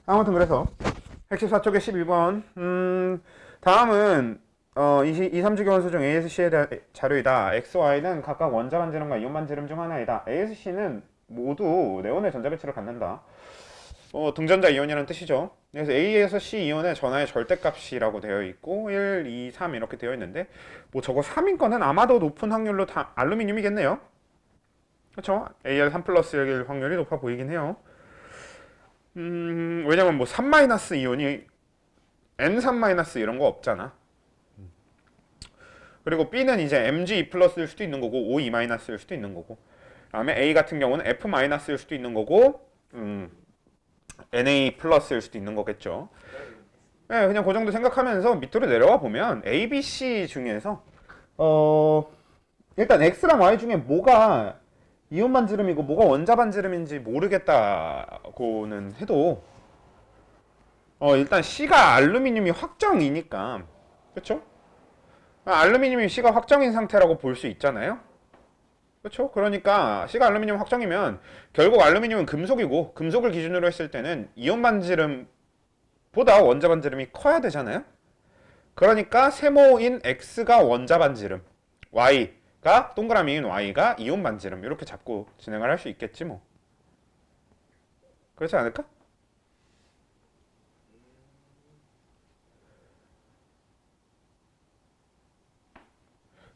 아무튼 그래서 114쪽에 12번 다음은 3주기 원소 중 ASC에 대한 자료이다. X, Y는 각각 원자 반지름과 이온 반지름 중 하나이다. ASC는 모두 네온의 전자 배치를 갖는다. 등전자 이온이라는 뜻이죠. 그래서 A에서 C 이온의 전하의 절대값이라고 되어 있고 1, 2, 3 이렇게 되어 있는데 뭐 저거 3인 거는 아마도 높은 확률로 다 알루미늄이겠네요. 그렇죠? Al3 플러스일 확률이 높아 보이긴 해요. 왜냐면 뭐 3 마이너스 이온이 N3 마이너스 이런 거 없잖아. 그리고 B는 이제 Mg2 플러스일 수도 있는 거고 O2 마이너스일 수도 있는 거고 그다음에 A 같은 경우는 F 마이너스일 수도 있는 거고 Na 플러스일 수도 있는 거겠죠. 네, 그냥 그 정도 생각하면서 밑으로 내려와 보면 A, B, C 중에서 일단 X랑 Y 중에 뭐가 이온 반지름이고 뭐가 원자 반지름인지 모르겠다고는 해도 일단 C가 알루미늄이 확정이니까 그렇죠? 알루미늄이 C가 확정인 상태라고 볼 수 있잖아요. 그렇죠? 그러니까 C가 알루미늄 확정이면 결국 알루미늄은 금속이고 금속을 기준으로 했을 때는 이온 반지름보다 원자 반지름이 커야 되잖아요. 그러니까 세모인 X가 원자 반지름, Y가 동그라미인 Y가 이온 반지름 이렇게 잡고 진행을 할 수 있겠지 뭐. 그렇지 않을까?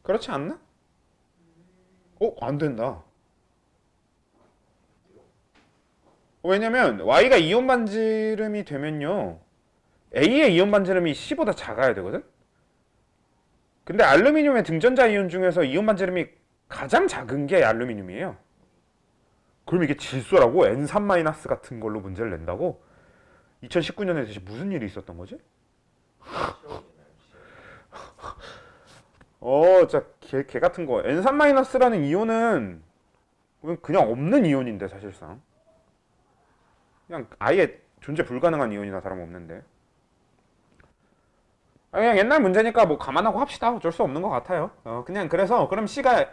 그렇지 않나? 안 된다. 왜냐면 Y가 이온 반지름이 되면요. A의 이온 반지름이 C보다 작아야 되거든? 근데 알루미늄의 등전자 이온 중에서 이온 반지름이 가장 작은 게 알루미늄이에요. 그럼 이게 질소라고? N3- 같은 걸로 문제를 낸다고? 2019년에 대체 무슨 일이 있었던 거지? 진짜 개 같은 거. N3-라는 이온은 그냥 없는 이온인데 사실상. 그냥 아예 존재 불가능한 이온이나 다름없는데. 그냥 옛날 문제니까 뭐 감안하고 합시다. 어쩔 수 없는 것 같아요. 그냥 그래서 그럼 C가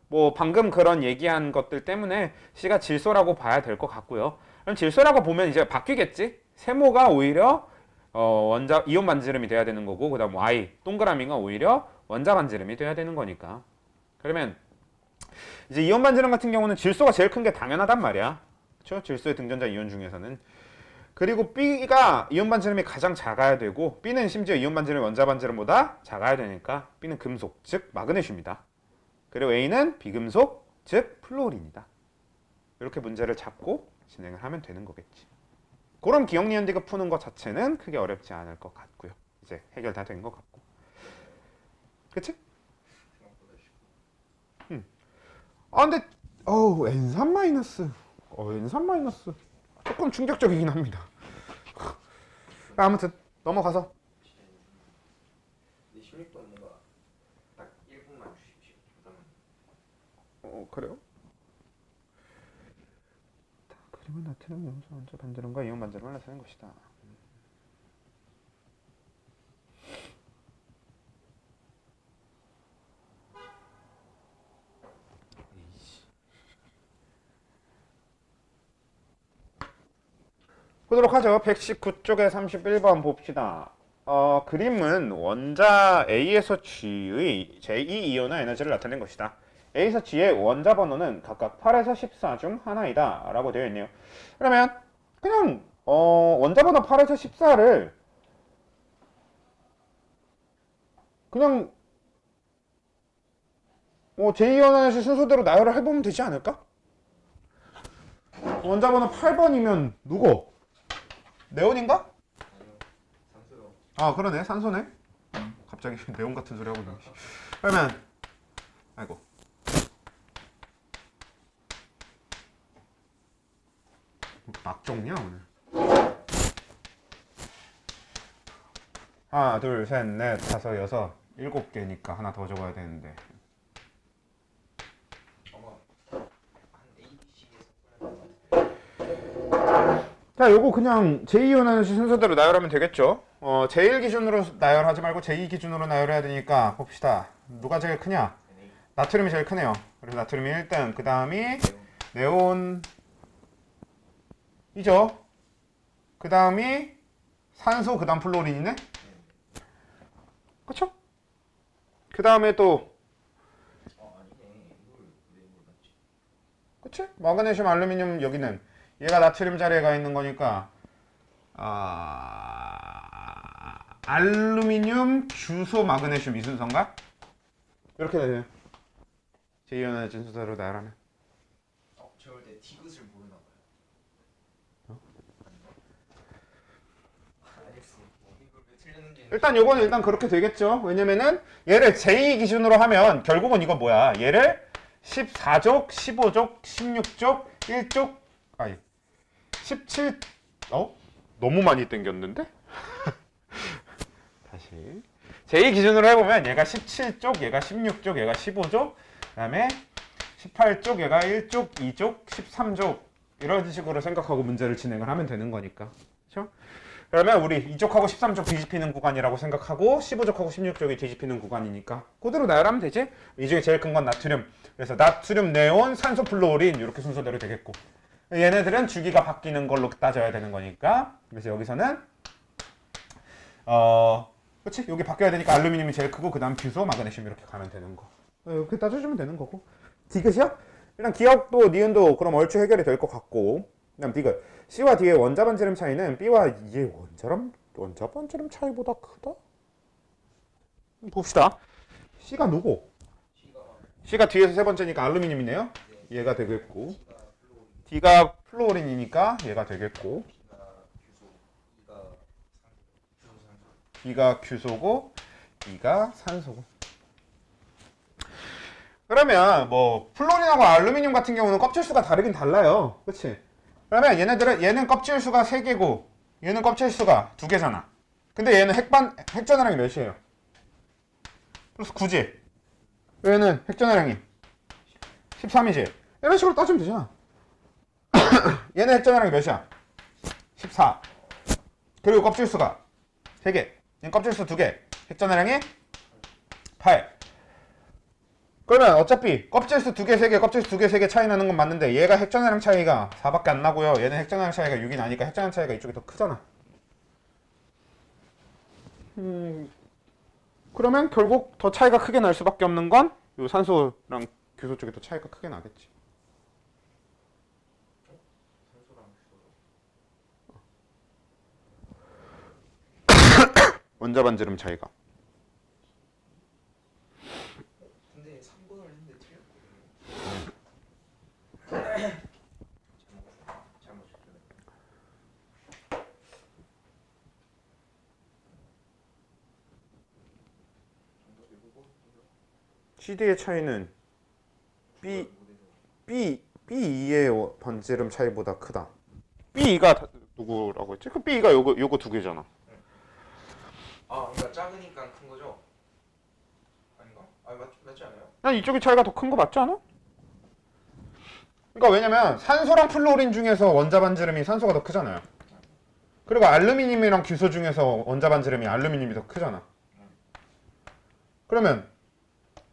뭐 방금 그런 얘기한 것들 때문에 C가 질소라고 봐야 될 것 같고요. 그럼 질소라고 보면 이제 바뀌겠지? 세모가 오히려 원자 이온 반지름이 돼야 되는 거고 그다음 Y 동그라미가 오히려 원자 반지름이 돼야 되는 거니까. 그러면 이제 이온 반지름 같은 경우는 질소가 제일 큰 게 당연하단 말이야. 그렇죠? 질소의 등전자 이온 중에서는. 그리고 B가 이온 반지름이 가장 작아야 되고 B는 심지어 이온 반지름이 원자 반지름보다 작아야 되니까 B는 금속, 즉 마그네슘이다. 그리고 A는 비금속, 즉 플루오린이다. 이렇게 문제를 잡고 진행을 하면 되는 거겠지. 그런 기억 니은디귿 푸는 것 자체는 크게 어렵지 않을 것 같고요. 이제 해결 다 된 것 같고. 그치? 근데 N3 마이너스. N3 마이너스. 조금 충격적이긴 합니다. 아무튼 넘어가서. 근데 16번 뭔가 딱 1분만 주십시오. 그래요? 그림은 나트륨 염소 원자 반지름과 이온 반지름을 나타낸 것이다. 보도록 하죠. 119쪽에 31번 봅시다. 그림은 원자 A에서 G의 제2이온의 에너지를 나타낸 것이다. A에서 G의 원자 번호는 각각 8에서 14 중 하나이다 라고 되어 있네요. 그러면 그냥 원자 번호 8에서 14를 그냥 제2이온 에너지 순서대로 나열을 해보면 되지 않을까? 원자 번호 8번이면 누구? 네온인가? 산수요. 그러네. 산소네. 갑자기 네온 같은 소리 하고 있네. 그러면 아이고. 악정이야 오늘. 하나, 둘, 셋, 넷, 다섯, 여섯, 7개니까 하나 더 적어야 되는데. 아마 한 ABC에서 자, 요거 그냥 제2이온 에너지 순서대로 나열하면 되겠죠. 제1 기준으로 나열하지 말고 제2 기준으로 나열해야 되니까 봅시다. 누가 제일 크냐? 나트륨이 제일 크네요. 그래서 나트륨이 1등, 그 다음이 네온이죠. 그 다음이 산소, 그 다음 플로린이네? 그쵸? 그 다음에 또 아니네. 왜 몰랐지? 그치? 마그네슘, 알루미늄 여기는 얘가 나트륨 자리에 가 있는 거니까 알루미늄, 규소, 마그네슘 이 순서인가? 이렇게 되네요. 제2연의 순서로 나열하면 제가 볼때 디귿을 모르나 봐요. 알겠어. 뭐 이걸 왜 틀렸는지. 일단 요거는 일단 그렇게 되겠죠. 왜냐면은 얘를 제2 기준으로 하면 결국은 이거 뭐야? 얘를 14족, 15족, 16족, 1족, 아니 17 너무 많이 땡겼는데? 다시 제2 기준으로 해보면 얘가 17족, 얘가 16족, 얘가 15족, 그 다음에 18족, 얘가 1족, 2족, 13족 이런 식으로 생각하고 문제를 진행을 하면 되는 거니까. 그렇죠? 그러면 우리 2족하고 13족 뒤집히는 구간이라고 생각하고 15족하고 16족이 뒤집히는 구간이니까 그대로 나열하면 되지. 이 중에 제일 큰 건 나트륨. 그래서 나트륨, 네온, 산소, 플루오린 이렇게 순서대로 되겠고 얘네들은 주기가 바뀌는 걸로 따져야 되는 거니까 그래서 여기서는 그렇지? 여기 바뀌어야 되니까 알루미늄이 제일 크고 그 다음 규소, 마그네슘 이렇게 가면 되는 거. 이렇게 따져주면 되는 거고. 디귿이요? 일단 기억도 니은도 그럼 얼추 해결이 될 것 같고 그다음 디귿 C와 D의 원자 반지름 차이는 B와 E의 원자 반지름 차이보다 크다? 봅시다. C가 누구? C가 뒤에서 세 번째니까 알루미늄이네요. 얘가 되겠고 D가 플루오린이니까 얘가 되겠고 B가 규소고 E가 산소고. 그러면 뭐 플루오린하고 알루미늄 같은 경우는 껍질 수가 다르긴 달라요. 그렇지? 그러면 얘는 껍질 수가 3개고 얘는 껍질 수가 2개잖아. 근데 얘는 핵전화량이 몇이에요? 플러스 9지. 얘는 핵전화량이 13이지. 이런 식으로 따지면 되잖아. 얘는 핵전화량이 몇이야? 14. 그리고 껍질 수가 3개. 얘는 껍질 수 2개. 핵전화량이 8. 그러면 어차피 껍질수 2개, 3개, 껍질수 2개, 3개 차이 나는 건 맞는데 얘가 핵전화량 차이가 4밖에 안 나고요. 얘는 핵전화량 차이가 6이 나니까 핵전화량 차이가 이쪽이 더 크잖아. 그러면 결국 더 차이가 크게 날 수밖에 없는 건 요 산소랑 규소 쪽이 더 차이가 크게 나겠지. 원자 반지름 차이가. 근데 3번을 했는데 틀렸거든요. 잘못 줬어요. CD의 차이는 B2의 반지름 차이보다 크다. B2가 누구라고 했지? 그 B2가 요거 2개잖아. 그러니까 작으니까 큰 거죠? 아닌가? 맞지 않아요? 난 이쪽이 차이가 더 큰 거 맞지 않아? 그러니까 왜냐면 산소랑 플루오린 중에서 원자 반지름이 산소가 더 크잖아요. 그리고 알루미늄이랑 규소 중에서 원자 반지름이 알루미늄이 더 크잖아. 그러면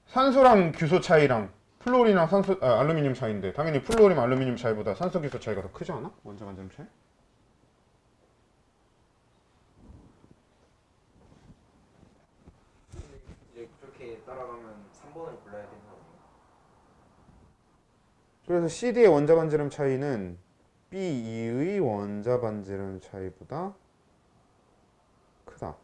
산소랑 규소 차이랑 플루오린이랑 알루미늄 차이인데 당연히 플루오린 알루미늄 차이보다 산소 규소 차이가 더 크지 않아? 원자 반지름 차이? 이제 그렇게 따라가면 3번을 골라야 되는 거 아니에요? 그래서 CD의 원자 반지름 차이는 B2의 원자 반지름 차이보다 크다.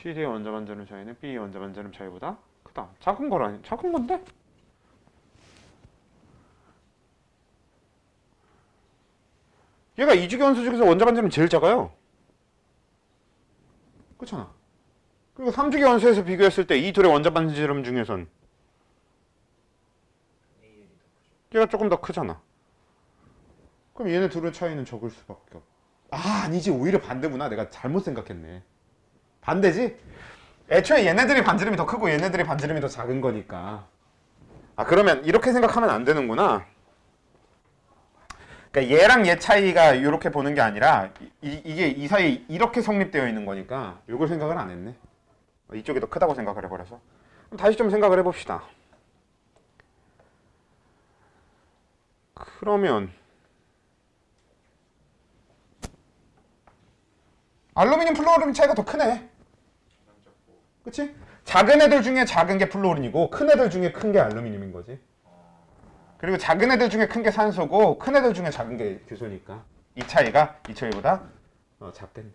CD의 원자 반지름 차이는 B의 원자 반지름 차이보다 크다. 작은 거라니. 작은 건데? 얘가 이주기 원소 중에서 원자 반지름 제일 작아요. 그렇잖아. 그리고 3주기 원소에서 비교했을 때 이 둘의 원자 반지름 중에선 얘가 조금 더 크잖아. 그럼 얘네 둘의 차이는 적을 수밖에 없. 아니지. 오히려 반대구나. 내가 잘못 생각했네. 반대지? 애초에 얘네들이 반지름이 더 크고 얘네들이 반지름이 더 작은 거니까. 그러면 이렇게 생각하면 안 되는구나. 그러니까 얘랑 얘 차이가 이렇게 보는 게 아니라 이게 이 사이에 이렇게 성립되어 있는 거니까 이걸 생각을 안 했네. 이쪽이 더 크다고 생각을 해버려서. 그럼 다시 좀 생각을 해봅시다. 그러면 알루미늄 플루오린 차이가 더 크네. 그치? 작은 애들 중에 작은 게 플루오린이고 큰 애들 중에 큰 게 알루미늄인 거지. 그리고 작은 애들 중에 큰 게 산소고 큰 애들 중에 작은 게 규소니까 이 차이가 이 차이보다 작겠네.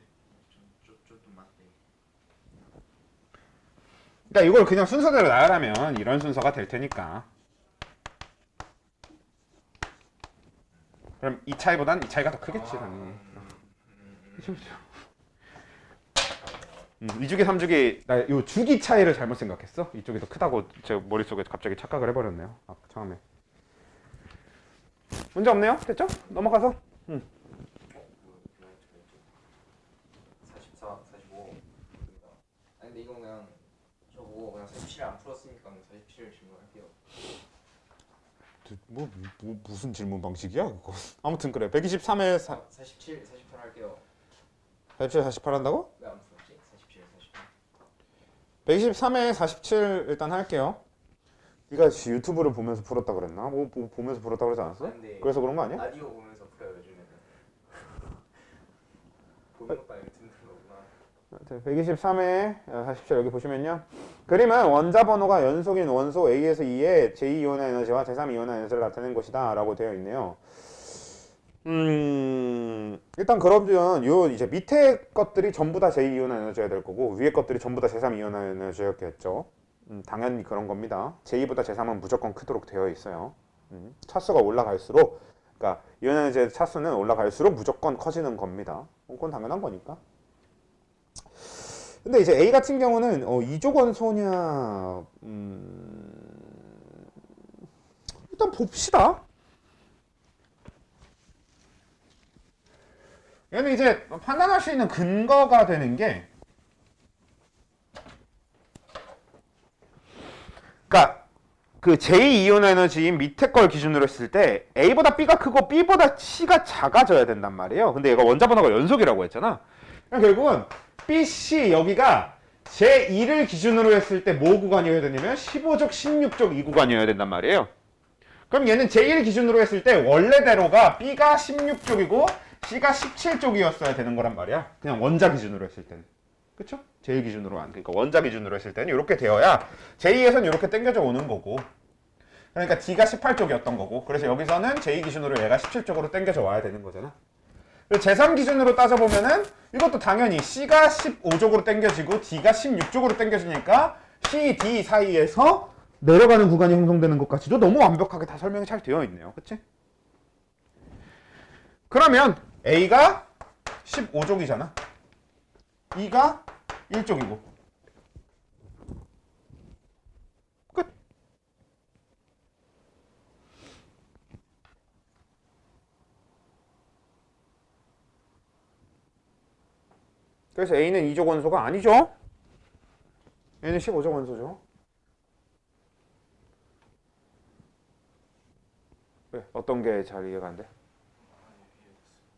그러니까 이걸 그냥 순서대로 나열하면 이런 순서가 될 테니까. 그럼 이 차이보단 이 차이가 더 크겠지 당연히. 그쵸 그쵸. 2주기 3주기 나 요 주기 차이를 잘못 생각했어. 이쪽이 더 크다고 제 머릿속에 갑자기 착각을 해버렸네요. 처음에. 문제 없네요. 됐죠? 넘어가서. 44, 45. 아니 근데 이건 그냥 저거 그냥 47 안 풀었으니까 47 질문할게요. 무슨 질문 방식이야 그거. 아무튼 그래. 123에 47, 48 할게요. 47, 48 한다고? 왜 안 풀었지? 47, 123에 48. 47 일단 할게요. 네가 유튜브를 보면서 풀었다 그랬나? 뭐 보면서 풀었다 그러지 않았어? 아, 근데 그래서 그런 거 아니야? 라디오 보면서 풀어요 요즘에는. 보는 것도 아니고 듣는 거구나. 123에 47 여기 보시면요. 그림은 원자 번호가 연속인 원소 A에서 E의 제2이온화 에너지와 제3이온화 에너지를 나타낸 것이다 라고 되어 있네요. 일단 그러면 요 이제 밑에 것들이 전부 다 제2이온화 에너지가 될 거고 위에 것들이 전부 다 제3이온화 에너지였겠죠. 당연히 그런 겁니다. 제2보다 제3은 무조건 크도록 되어 있어요. 차수가 올라갈수록 그러니까 이온화 에너지의 차수는 올라갈수록 무조건 커지는 겁니다. 그건 당연한 거니까. 근데 이제 A 같은 경우는 이족 원소냐 일단 봅시다. 얘는 이제 판단할 수 있는 근거가 되는 게 그러니까 그 제2이온 에너지인 밑에 걸 기준으로 했을 때 A보다 B가 크고 B보다 C가 작아져야 된단 말이에요. 근데 얘가 원자 번호가 연속이라고 했잖아. 그러니까 결국은 B, C 여기가 제2를 기준으로 했을 때 뭐 구간이어야 되냐면 15족, 16족 이 구간이어야 된단 말이에요. 그럼 얘는 제1 기준으로 했을 때 원래대로가 B가 16쪽이고 C가 17쪽이었어야 되는 거란 말이야. 그냥 원자 기준으로 했을 때는. 그쵸? 제1 기준으로 그러니까 원자 기준으로 했을 때는 이렇게 되어야 제2에서는 이렇게 당겨져 오는 거고. 그러니까 D가 18쪽이었던 거고. 그래서 여기서는 제2 기준으로 얘가 17쪽으로 당겨져 와야 되는 거잖아. 제3 기준으로 따져보면은 이것도 당연히 C가 15쪽으로 당겨지고 D가 16쪽으로 당겨지니까 C, D 사이에서 내려가는 구간이 형성되는 것까지도 너무 완벽하게 다 설명이 잘 되어 있네요. 그치? 그러면 A가 15쪽이잖아. E가 1쪽이고. 끝. 그래서 A는 2족 원소가 아니죠. A는 15족 원소죠. 왜? 어떤 게 잘 이해가 안 돼?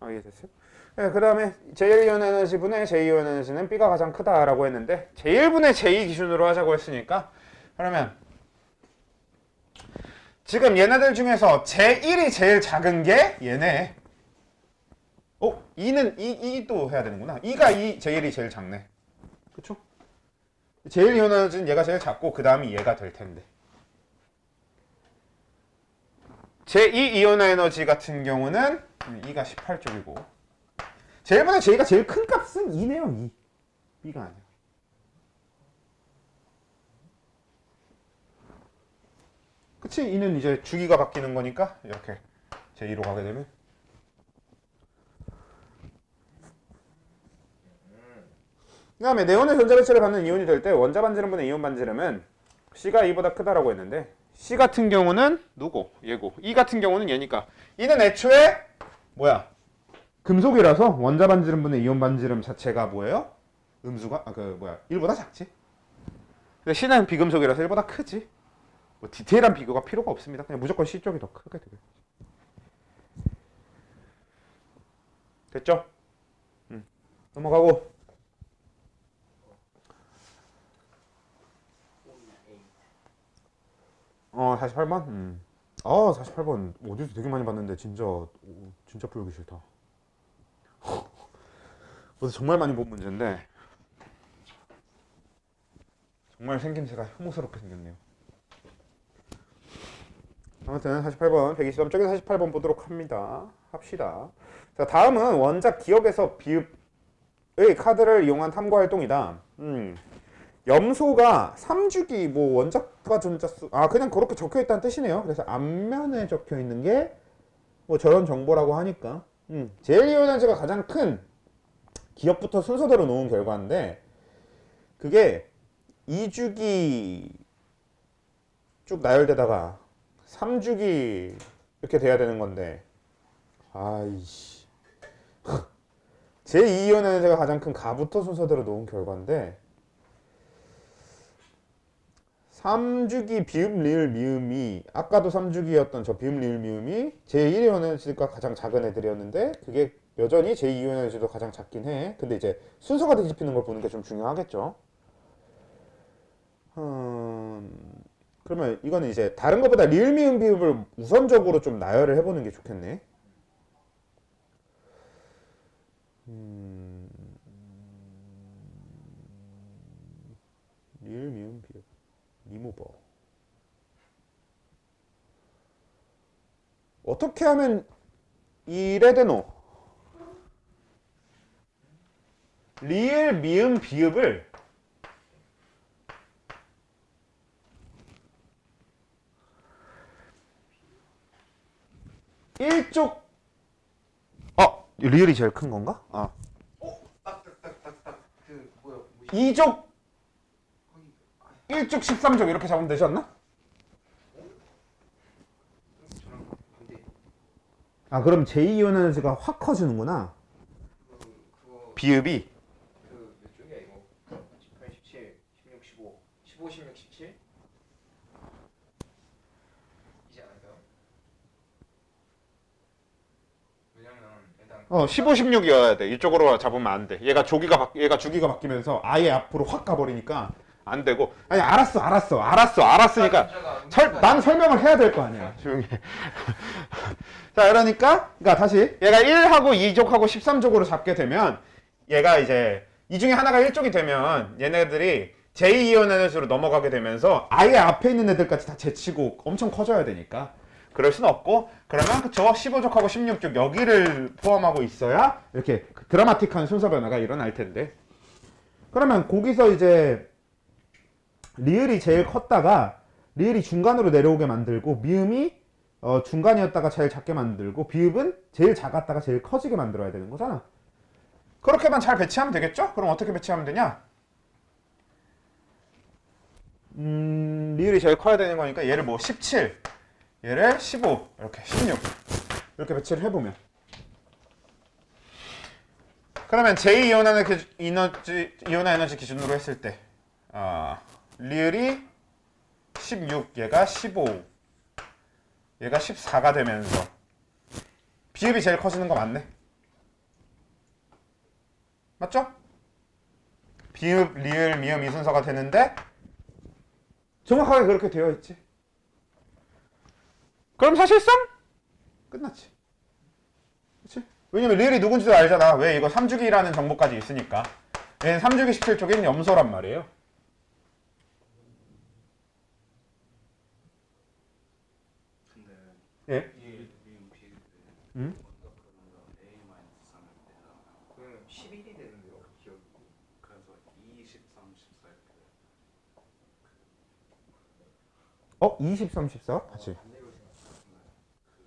이해됐어요? 네, 그 다음에 제1이온 에너지분의 제2이온 에너지는 B가 가장 크다라고 했는데 제1분의 제2 기준으로 하자고 했으니까 그러면 지금 얘네들 중에서 제1이 제일 작은 게 얘네. 2는 2도 해야 되는구나. 2가 제1이 제일 작네. 그쵸? 제1이온 에너지는 얘가 제일 작고 그 다음이 얘가 될 텐데 제2 이온화 에너지 같은 경우는 2가 18쪽이고 제1보다 제2가 제일 큰 값은 2네요. 2. B가 아니야. 그치? 2는 이제 주기가 바뀌는 거니까 이렇게 제2로 가게 되면 그 다음에 네온의 전자배치를 받는 이온이 될 때 원자 반지름분의 이온 반지름은 C가 E보다 크다라고 했는데 C 같은 경우는 누구? 얘고. E 같은 경우는 얘니까. E는 애초에 뭐야? 금속이라서 원자 반지름분의 이온 반지름 자체가 뭐예요? 음수가 1보다 작지. 근데 C는 비금속이라서 1보다 크지. 뭐 디테일한 비교가 필요가 없습니다. 그냥 무조건 C 쪽이 더 크게 되겠지. 됐죠? 넘어가고. 48번? 아 48번 어디서 되게 많이 봤는데 진짜 풀기 싫다. 어디서 정말 많이 본 문제인데 정말 생김새가 혐오스럽게 생겼네요. 아무튼 48번 123 쪽에 48번 보도록 합시다. 자, 다음은 원작 기억에서 비읍의 카드를 이용한 탐구 활동이다. 염소가 3주기 뭐 원작과 전자수 그냥 그렇게 적혀 있다는 뜻이네요. 그래서 앞면에 적혀 있는 게 뭐 저런 정보라고 하니까 제일이온에너지가 가장 큰 기억부터 순서대로 놓은 결과인데 그게 2주기 쭉 나열되다가 3주기 이렇게 돼야 되는 건데 아이씨 제2이온 에너지가 가장 큰 가부터 순서대로 놓은 결과인데 3주기 비읍 리을 미음이 아까도 3주기였던 저 비읍 리을 미음이 제1이온 에너지가 가장 작은 애들이었는데 그게 여전히 제2이온 에너지도 가장 작긴 해. 근데 이제 순서가 뒤집히는 걸 보는 게 좀 중요하겠죠. 그러면 이거는 이제 다른 것보다 리을 미음 비읍을 우선적으로 좀 나열을 해보는 게 좋겠네. 리을 미음 비읍 리무버 어떻게 하면 이래 되노? 리을 미음 비읍을 일쪽 리을이 제일 큰 건가? 딱딱딱딱딱 그 뭐야 2족 1족 13족 이렇게 잡으면 되지 않나? 저랑 반대. 그럼 제2이온 에너지가 확 커지는구나. 그거 비읍이 그 몇 쪽이야 이거? 18, 17, 16, 15, 15, 16, 17? 이지 않을까요? 왜냐면 일단 15, 16이어야 돼. 이쪽으로 잡으면 안 돼. 얘가 주기가 바뀌면서 아예 앞으로 확 가버리니까 안 되고. 아니 알았으니까 난 설명을 해야 될 거 아니야. 조용히 해. 자, 그러니까 다시 얘가 1하고 2족하고 13족으로 잡게 되면 얘가 이제 이 중에 하나가 1족이 되면 얘네들이 제2이온 에너지로 넘어가게 되면서 아예 앞에 있는 애들까지 다 제치고 엄청 커져야 되니까 그럴 순 없고 그러면 그쵸 15족하고 16족 여기를 포함하고 있어야 이렇게 드라마틱한 순서 변화가 일어날 텐데 그러면 거기서 이제 리을이 제일 컸다가 리을이 중간으로 내려오게 만들고 미음이 중간이었다가 제일 작게 만들고 비읍은 제일 작았다가 제일 커지게 만들어야 되는 거잖아. 그렇게만 잘 배치하면 되겠죠? 그럼 어떻게 배치하면 되냐? 리을이 제일 커야 되는 거니까 얘를 뭐 17, 얘를 15, 이렇게 16 이렇게 배치를 해보면 그러면 제2이온 에너지 기준으로 했을 때 리을이 16, 얘가 15, 얘가 14가 되면서 비읍이 제일 커지는 거 맞네? 맞죠? 비읍, 리을, 미음 이 순서가 되는데 정확하게 그렇게 되어 있지. 그럼 사실상 끝났지. 그렇지? 왜냐면 리을이 누군지도 알잖아. 왜 이거 3주기라는 정보까지 있으니까. 얘는 3주기 17쪽인 염소란 말이에요. 근데 예? 이 미음 비읍에 응? 뭔가 그러면 A-3을 빼려면 그러면 11이 되는데요 기억이. 그래서 2, 13, 14 이렇게 돼요. 23, 14? 다시. 반대로 생각해. 그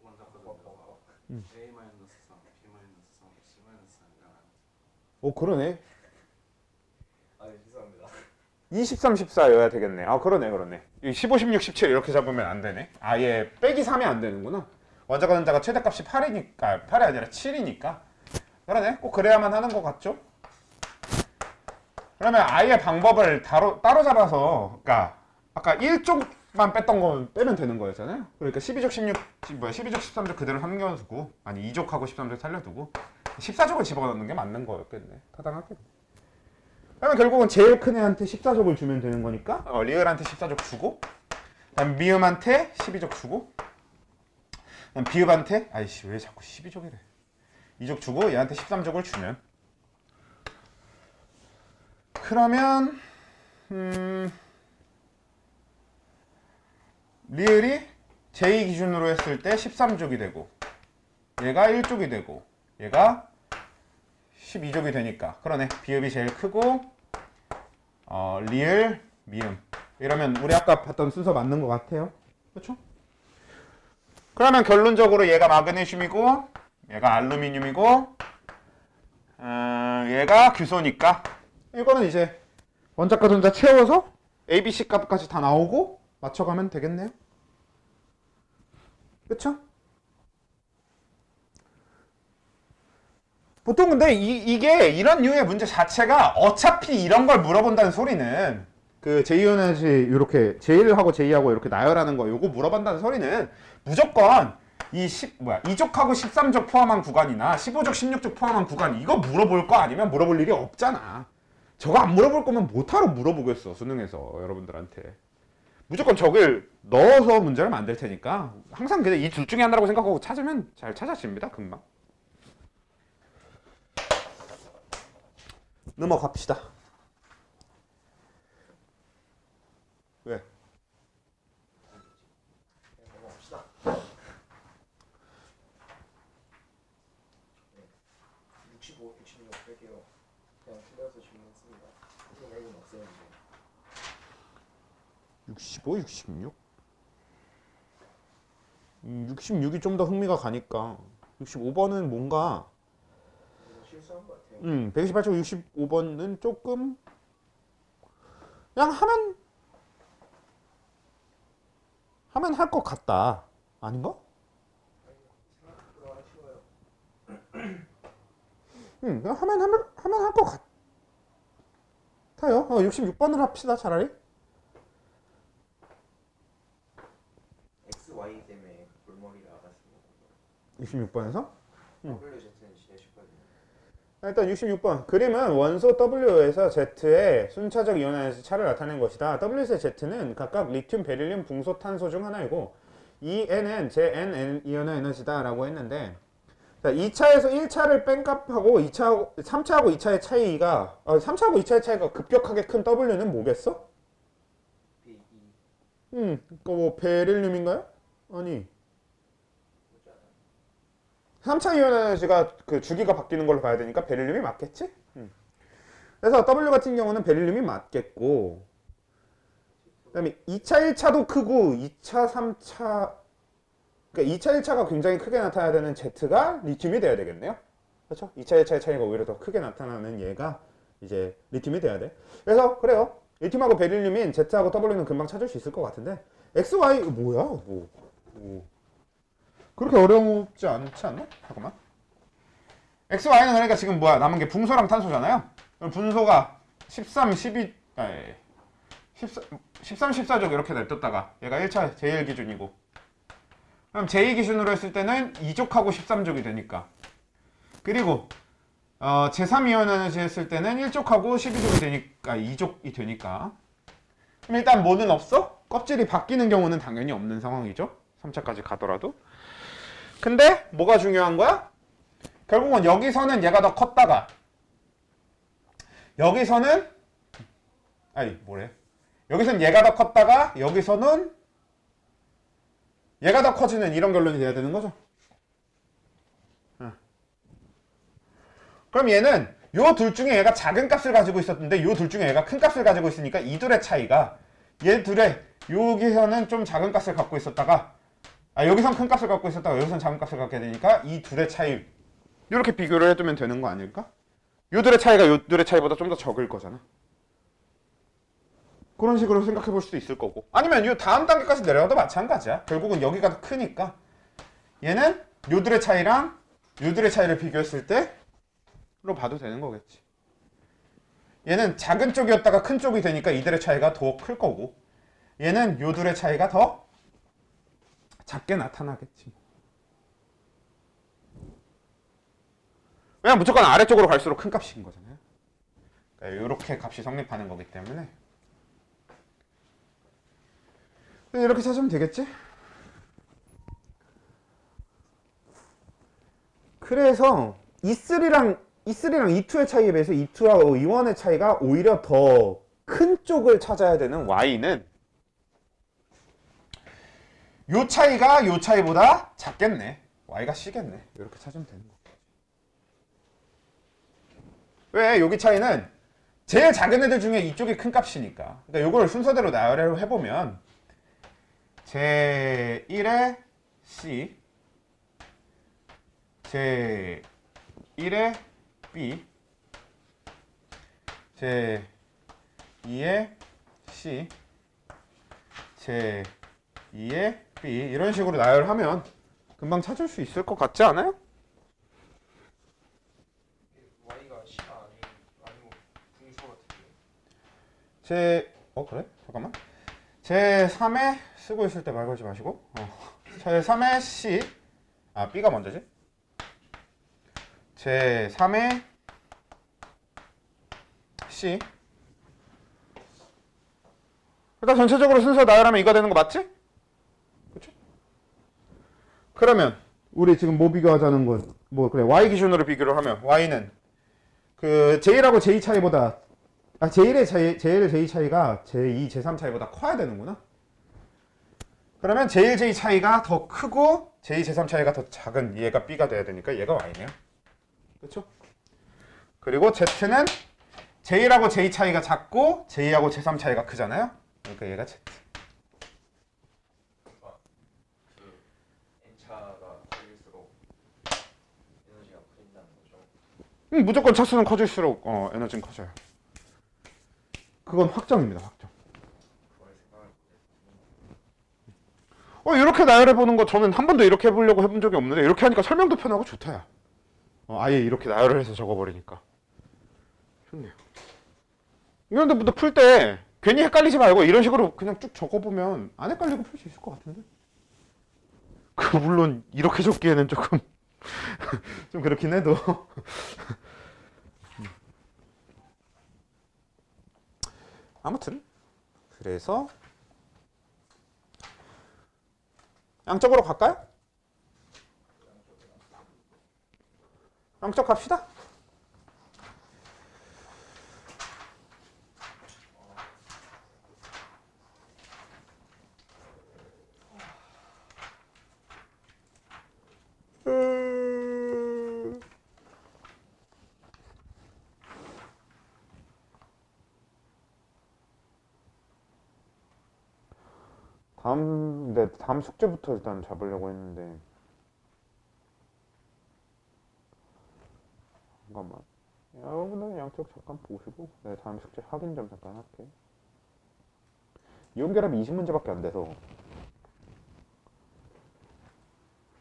원작 그대로가 A-3, B-3, C-3 이런 그러네. 죄송합니다. 23, 14여야 되겠네. 그러네. 15, 16, 17 이렇게 잡으면 안 되네. 얘 빼기 3이 안 되는구나. 원자과 전자가 최대값이 8이니까 8이 아니라 7이니까. 그러네. 꼭 그래야만 하는 것 같죠? 그러면 아예 방법을 따로 잡아서 그러니까 아까 1쪽만 뺐던 건 빼면 되는 거였잖아요. 그러니까 12족, 12족, 13족 그대로 남겨두고 아니 2족하고 13족 살려두고 14족을 집어넣는 게 맞는 거였겠네. 타당하겠네. 그러면 결국은 제일 큰 애한테 14족을 주면 되는 거니까 리을한테 14족 주고 그다음 미음한테 12족 주고, 그다음 비읍한테 아이씨 왜 자꾸 12족이래. 2족 주고 얘한테 13족을 주면, 그러면 리을이 제2 기준으로 했을 때 13족이 되고, 얘가 1족이 되고, 얘가 12족이 되니까, 그러네. 비읍이 제일 크고, 리을, 미음. 이러면 우리 아까 봤던 순서 맞는 것 같아요. 그렇죠? 그러면 결론적으로 얘가 마그네슘이고, 얘가 알루미늄이고, 얘가 규소니까, 이거는 이제 원자과 전자 채워서 A, B, C 값까지 다 나오고 맞춰가면 되겠네요. 그쵸? 보통 근데 이게 이런 류의 문제 자체가 어차피 이런 걸 물어본다는 소리는, 그 제2에너지 이렇게 제1하고 제2하고 이렇게 나열하는 거 요거 물어본다는 소리는 무조건 이 2족하고 13족 포함한 구간이나 15족 16족 포함한 구간 이거 물어볼 거 아니면 물어볼 일이 없잖아. 저거 안 물어볼 거면 못하러 물어보겠어, 수능에서 여러분들한테. 무조건 저걸 넣어서 문제를 만들 테니까 항상 그냥 이 둘 중에 하나라고 생각하고 찾으면 잘 찾아집니다, 금방. 넘어갑시다. 왜? 넘어갑시다. 65, 66 할게요. 그냥 틀려서 질문했습니다. 이거 말고는 없어요. 이제. 65, 66? 66이 좀 더 흥미가 가니까 65번은 뭔가 이거 실수한 것 같아요. 128쪽 65번은 조금 그냥 하면 할 것 같다. 아닌가? 생각보다 쉬워요. 그냥 하면 할 것 같아요. 66번을 합시다, 차라리. X, Y 때문에 골머리를 알았습니다. 66번에서? WZ는 진짜 쉽거든요. 일단 66번. 그림은 원소 W에서 Z의 순차적 이온에너지 차를 나타낸 것이다. W에서 Z는 각각 리튬, 베릴륨, 붕소, 탄소 중 하나이고 이 N은 제 N 이온의 에너지다 라고 했는데, 자, 2차에서 1차를 뺀값하고 3차하고 2차의 차이가 3차하고 2차의 차이가 급격하게 큰 W는 뭐겠어? B, 그거 뭐 베릴륨인가요? 아니, 3차 이온 에너지가 그 주기가 바뀌는 걸로 봐야 되니까 베릴륨이 맞겠지? 그래서 W 같은 경우는 베릴륨이 맞겠고, 그다음에 2차 1차도 크고 2차 3차, 그러니까 2차 1차가 굉장히 크게 나타나야 되는 Z가 리튬이 돼야 되겠네요. 그렇죠? 2차 1차의 차이가 오히려 더 크게 나타나는 얘가 이제 리튬이 돼야 돼. 그래서 그래요. 리튬하고 베릴륨인 Z하고 W는 금방 찾을 수 있을 것 같은데, X, Y 뭐야? 뭐. 그렇게 어렵지 않지 않나? 잠깐만. X, Y는 그러니까 지금 뭐야? 남은 게 붕소랑 탄소잖아요. 그럼 분소가 13, 12, 13, 14족 이렇게 냅뒀다가 얘가 1차 제1 기준이고, 그럼 제2 기준으로 했을 때는 2족하고 13족이 되니까, 그리고 제3 이온 에너지 했을 때는 1족하고 12족이 되니까 2족이 되니까, 그럼 일단 뭐는 없어? 껍질이 바뀌는 경우는 당연히 없는 상황이죠. 3차까지 가더라도. 근데 뭐가 중요한 거야? 결국은 여기서는 얘가 더 컸다가 여기서는 여기서는 얘가 더 컸다가 여기서는 얘가 더 커지는 이런 결론이 돼야 되는 거죠. 그럼 얘는 요 둘 중에 얘가 작은 값을 가지고 있었는데 요 둘 중에 얘가 큰 값을 가지고 있으니까 이 둘의 차이가, 얘 둘의 여기서는 좀 작은 값을 갖고 있었다가 여기선 큰 값을 갖고 있었다가 여기선 작은 값을 갖게 되니까 이 둘의 차이 이렇게 비교를 해두면 되는 거 아닐까? 요 둘의 차이가 요 둘의 차이보다 좀 더 적을 거잖아. 그런 식으로 생각해 볼 수도 있을 거고, 아니면 요 다음 단계까지 내려가도 마찬가지야. 결국은 여기가 더 크니까 얘는 요 둘의 차이랑 요 둘의 차이를 비교했을 때로 봐도 되는 거겠지. 얘는 작은 쪽이었다가 큰 쪽이 되니까 이들의 차이가 더 클 거고, 얘는 요 둘의 차이가 더 작게 나타나겠지. 왜냐면 무조건 아래쪽으로 갈수록 큰 값인 거잖아요. 그러니까 이렇게 값이 성립하는 거기 때문에. 이렇게 찾으면 되겠지? 그래서 E3랑 E2의 차이에 비해서 E2하고 E1의 차이가 오히려 더 큰 쪽을 찾아야 되는 Y는 요 차이가 요 차이보다 작겠네. Y가 C겠네. 이렇게 찾으면 되는 거. 왜? 여기 차이는 제일 작은 애들 중에 이쪽이 큰 값이니까. 그러니까 요걸 순서대로 나열을 해보면 제1의 C, 제1의 B, 제2의 C, 제2의 B 이런 식으로 나열하면 금방 찾을 수 있을 것 같지 않아요? Y가 C가 아니고 분수 같은데. 그래? 잠깐만. 제3에 쓰고 있을 때 말 걸지 마시고. 제3의 C. B가 먼저지. 제3의 C. 일단 전체적으로 순서 나열하면 이거 되는 거 맞지? 그렇죠? 그러면 우리 지금 뭐 비교하자는 건 그래. Y 기준으로 비교를 하면 Y는 그 J1하고 J 차이보다 제1의 J 차이가 제2, 제3 차이보다 커야 되는구나. 그러면 제1, J 차이가 더 크고 제2, 제3 차이가 더 작은 얘가 B가 돼야 되니까 얘가 Y네요. 그렇죠? 그리고 Z는 J하고 J 차이가 작고 J하고 제3 차이가 크잖아요. 그러니까 얘가 Z. 그 N차가 커질수록 에너지가 커진다는 거죠. 무조건 차수는 커질수록 에너지는 커져요. 그건 확정입니다. 확정. 그걸 생각을 못했어요. 이렇게 나열해 보는 거 저는 한 번도 이렇게 해보려고 해본 적이 없는데 이렇게 하니까 설명도 편하고 좋다. 아예 이렇게 나열을 해서 적어버리니까 좋네요. 이런데 풀 때 괜히 헷갈리지 말고 이런 식으로 그냥 쭉 적어보면 안 헷갈리고 풀 수 있을 것 같은데. 물론 이렇게 적기에는 조금 좀 그렇긴 해도 아무튼 그래서 양쪽으로 갈까요? 양쪽 갑시다. 다음 숙제부터 일단 잡으려고 했는데 잠깐만. 여러분들 양쪽 잠깐 보시고 네, 다음 숙제 확인 좀 잠깐 할게. 이온결합이 20문제밖에 안 돼서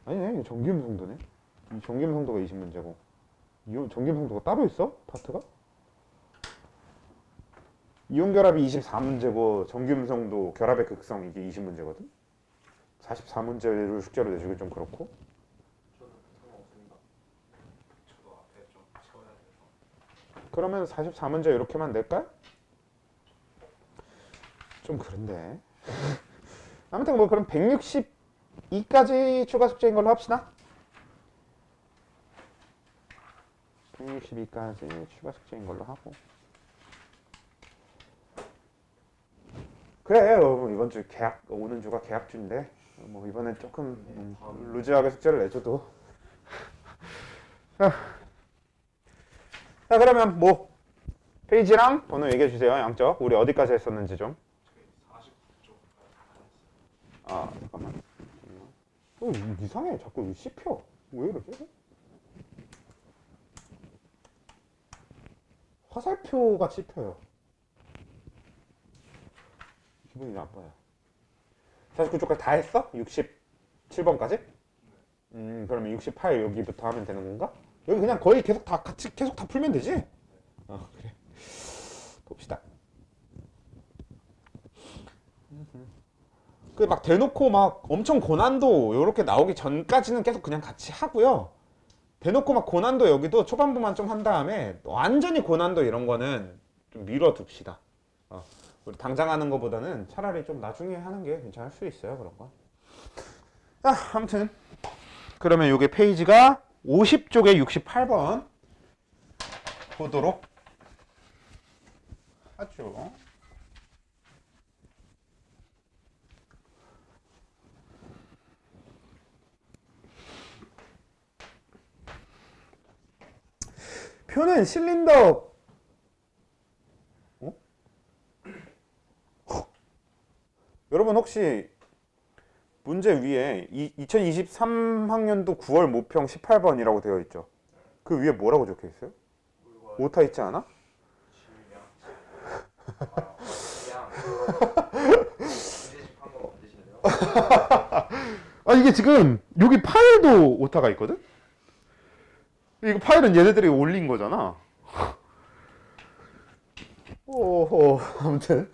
아니네. 전기음성도네. 이 전기음성도가 20문제고 전기음성도가 따로 있어? 파트가? 이온결합이 24문제고 전기음성도 결합의 극성 이게 20문제거든? 44문제를 숙제로 내주기 좀 그렇고. 저는 상관없습니다. 저도 앞에 좀 채워야 돼서. 그러면 44문제 이렇게만 낼까요? 좀 그런데. 아무튼 그럼 162까지 추가 숙제인 걸로 합시다. 162까지 추가 숙제인 걸로 하고. 그래, 이번 주 오는 주가 계약주인데 이번엔 조금 루즈하게 숙제를 내줘도. 자, 그러면 페이지랑 번호 얘기해 주세요. 양쪽 우리 어디까지 했었는지 좀. 49쪽 잠깐만. 이상해. 자꾸 씹혀. 왜 이러지? 화살표가 씹혀요. 기분이 나빠요. 49쪽까지 다 했어? 67번까지? 그러면 68 여기부터 하면 되는 건가? 여기 그냥 거의 계속 다 풀면 되지? 그래. 봅시다. 막 대놓고 막 엄청 고난도 요렇게 나오기 전까지는 계속 그냥 같이 하고요. 대놓고 막 고난도 여기도 초반부만 좀 한 다음에 완전히 고난도 이런 거는 좀 미뤄둡시다. 우리 당장 하는 것보다는 차라리 좀 나중에 하는 게 괜찮을 수 있어요. 그런 거. 자, 아무튼 그러면 요게 페이지가 50쪽에 68번 보도록 하죠. 표는 실린더 여러분 혹시 문제 위에 2023학년도 9월 모평 18번이라고 되어 있죠? 그 위에 뭐라고 적혀 있어요? 오타 있지 않아? 한거 만드실래요? 아 이게 지금 여기 파일도 오타가 있거든? 이거 파일은 얘네들이 올린 거잖아. 오호 아무튼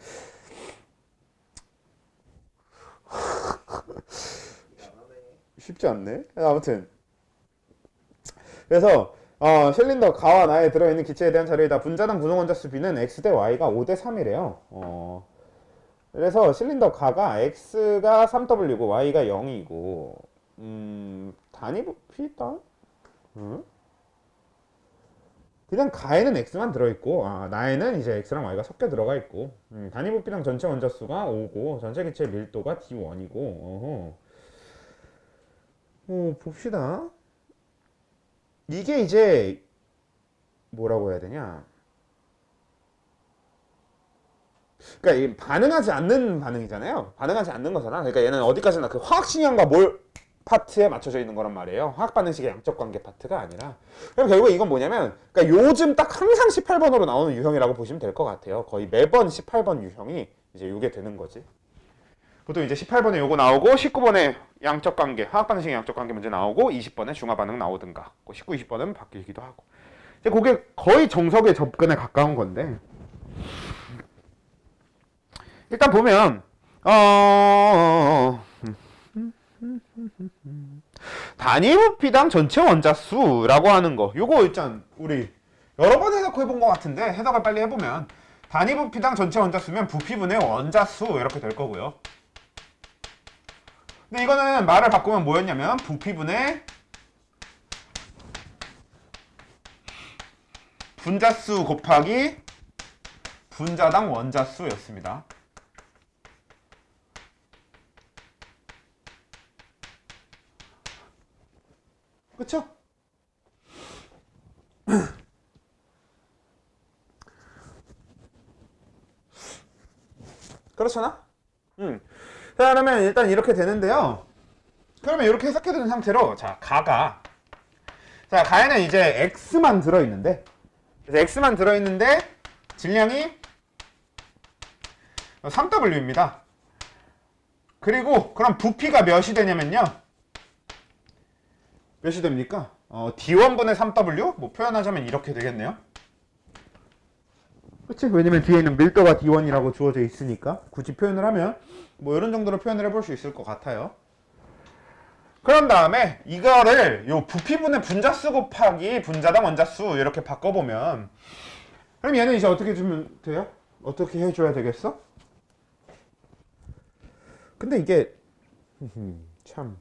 쉽지 않네. 아무튼 그래서 실린더 가와 나에 들어있는 기체에 대한 자료이다. 분자당 구성 원자수 B는 X 대 Y가 5대 3이래요. 그래서 실린더 가가 X가 3W고 Y가 0이고 단위 부피다? 그냥 가에는 X만 들어있고 나에는 이제 X랑 Y가 섞여 들어가 있고 단위 부피당 전체 원자수가 5고 전체 기체의 밀도가 D1이고 봅시다. 이게 이제 뭐라고 해야 되냐? 그러니까 이게 반응하지 않는 반응이잖아요. 반응하지 않는 거잖아. 그러니까 얘는 어디까지나 그 화학 신형과 몰 파트에 맞춰져 있는 거란 말이에요. 화학 반응식의 양적 관계 파트가 아니라. 그럼 결국 이건 뭐냐면, 그러니까 요즘 딱 항상 18번으로 나오는 유형이라고 보시면 될 것 같아요. 거의 매번 18번 유형이 이제 요게 되는 거지. 보통 이제 18번에 요거 나오고 19번에 양적 관계, 화학 반응식의 양적 관계 문제 나오고 20번에 중화 반응 나오든가. 19, 20번은 바뀌기도 하고. 이제 그게 거의 정석에 접근에 가까운 건데. 일단 보면 단위 부피당 전체 원자수라고 하는 거 요거 일단 우리 여러 번 해석해 본 것 같은데 해석을 빨리 해보면 단위 부피당 전체 원자수면 부피분의 원자수 이렇게 될 거고요. 근데 이거는 말을 바꾸면 뭐였냐면 부피분의 분자수 곱하기 분자당 원자수였습니다. 그쵸? 그렇잖아? 자, 그러면 일단 이렇게 되는데요. 그러면 이렇게 해석해 두는 상태로, 자, 자, 가에는 이제 X만 들어있는데, 그래서 X만 들어있는데, 질량이 3W입니다. 그리고, 그럼 부피가 몇이 되냐면요. 몇이 됩니까? D1분의 3W? 뭐 표현하자면 이렇게 되겠네요. 그치? 왜냐면 뒤에 있는 밀도가 D1이라고 주어져 있으니까 굳이 표현을 하면 뭐 이런 정도로 표현을 해볼 수 있을 것 같아요. 그런 다음에 이거를 요 부피분의 분자수 곱하기 분자당 원자수 이렇게 바꿔보면 그럼 얘는 이제 어떻게 주면 돼요? 어떻게 해줘야 되겠어? 근데 이게 참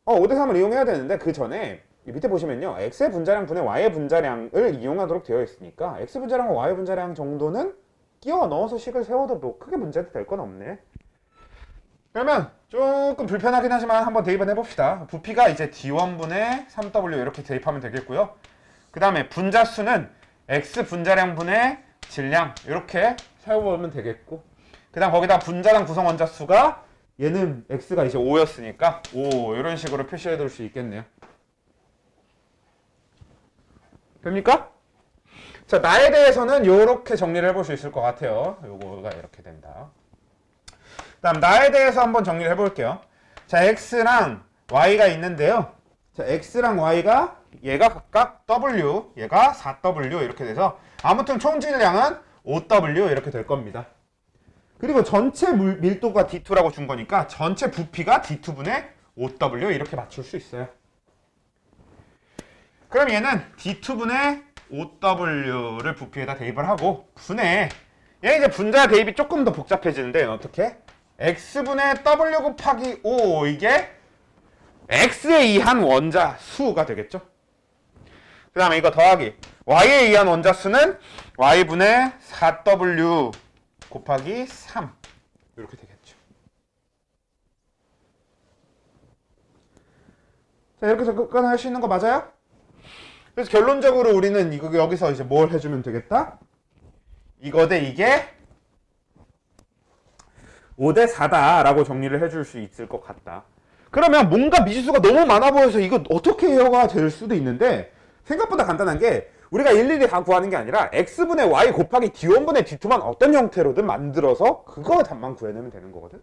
5대 3을 이용해야 되는데 그 전에 밑에 보시면요. X의 분자량 분의 Y의 분자량을 이용하도록 되어 있으니까 X 분자량과 Y 분자량 정도는 끼워 넣어서 식을 세워도 뭐 크게 문제도 될 건 없네. 그러면 조금 불편하긴 하지만 한번 대입을 해봅시다. 부피가 이제 D1분의 3W 이렇게 대입하면 되겠고요. 그 다음에 분자수는 X 분자량 분의 질량 이렇게 세워보면 되겠고 그 다음 거기다 분자당 구성 원자수가 얘는 X가 이제 5였으니까 5 이런 식으로 표시해 둘 수 있겠네요. 됩니까? 자, 나에 대해서는 이렇게 정리를 해볼 수 있을 것 같아요. 요거가 이렇게 된다. 그 다음 나에 대해서 한번 정리를 해볼게요. 자, X랑 Y가 있는데요. 자, X랑 Y가 얘가 각각 W, 얘가 4W 이렇게 돼서 아무튼 총 질량은 5W 이렇게 될 겁니다. 그리고 전체 밀도가 D2라고 준 거니까 전체 부피가 D2분의 5W 이렇게 맞출 수 있어요. 그럼 얘는 D2분의 OW를 부피에다 대입을 하고 분해. 얘 이제 분자 대입이 조금 더 복잡해지는데 어떻게? x분의 w 곱하기 5 이게 x에 의한 원자 수가 되겠죠. 그 다음에 이거 더하기 y에 의한 원자 수는 y분의 4w 곱하기 3 이렇게 되겠죠. 자, 이렇게 접근할 수 있는 거 맞아요? 그래서 결론적으로 우리는 이거 여기서 이제 뭘 해주면 되겠다? 이거 대 이게 5대 4다라고 정리를 해줄 수 있을 것 같다. 그러면 뭔가 미지수가 너무 많아 보여서 이거 어떻게 해요가 될 수도 있는데 생각보다 간단한 게 우리가 일일이 다 구하는 게 아니라 x분의 y 곱하기 d1분의 d2만 어떤 형태로든 만들어서 그거 답만 구해내면 되는 거거든.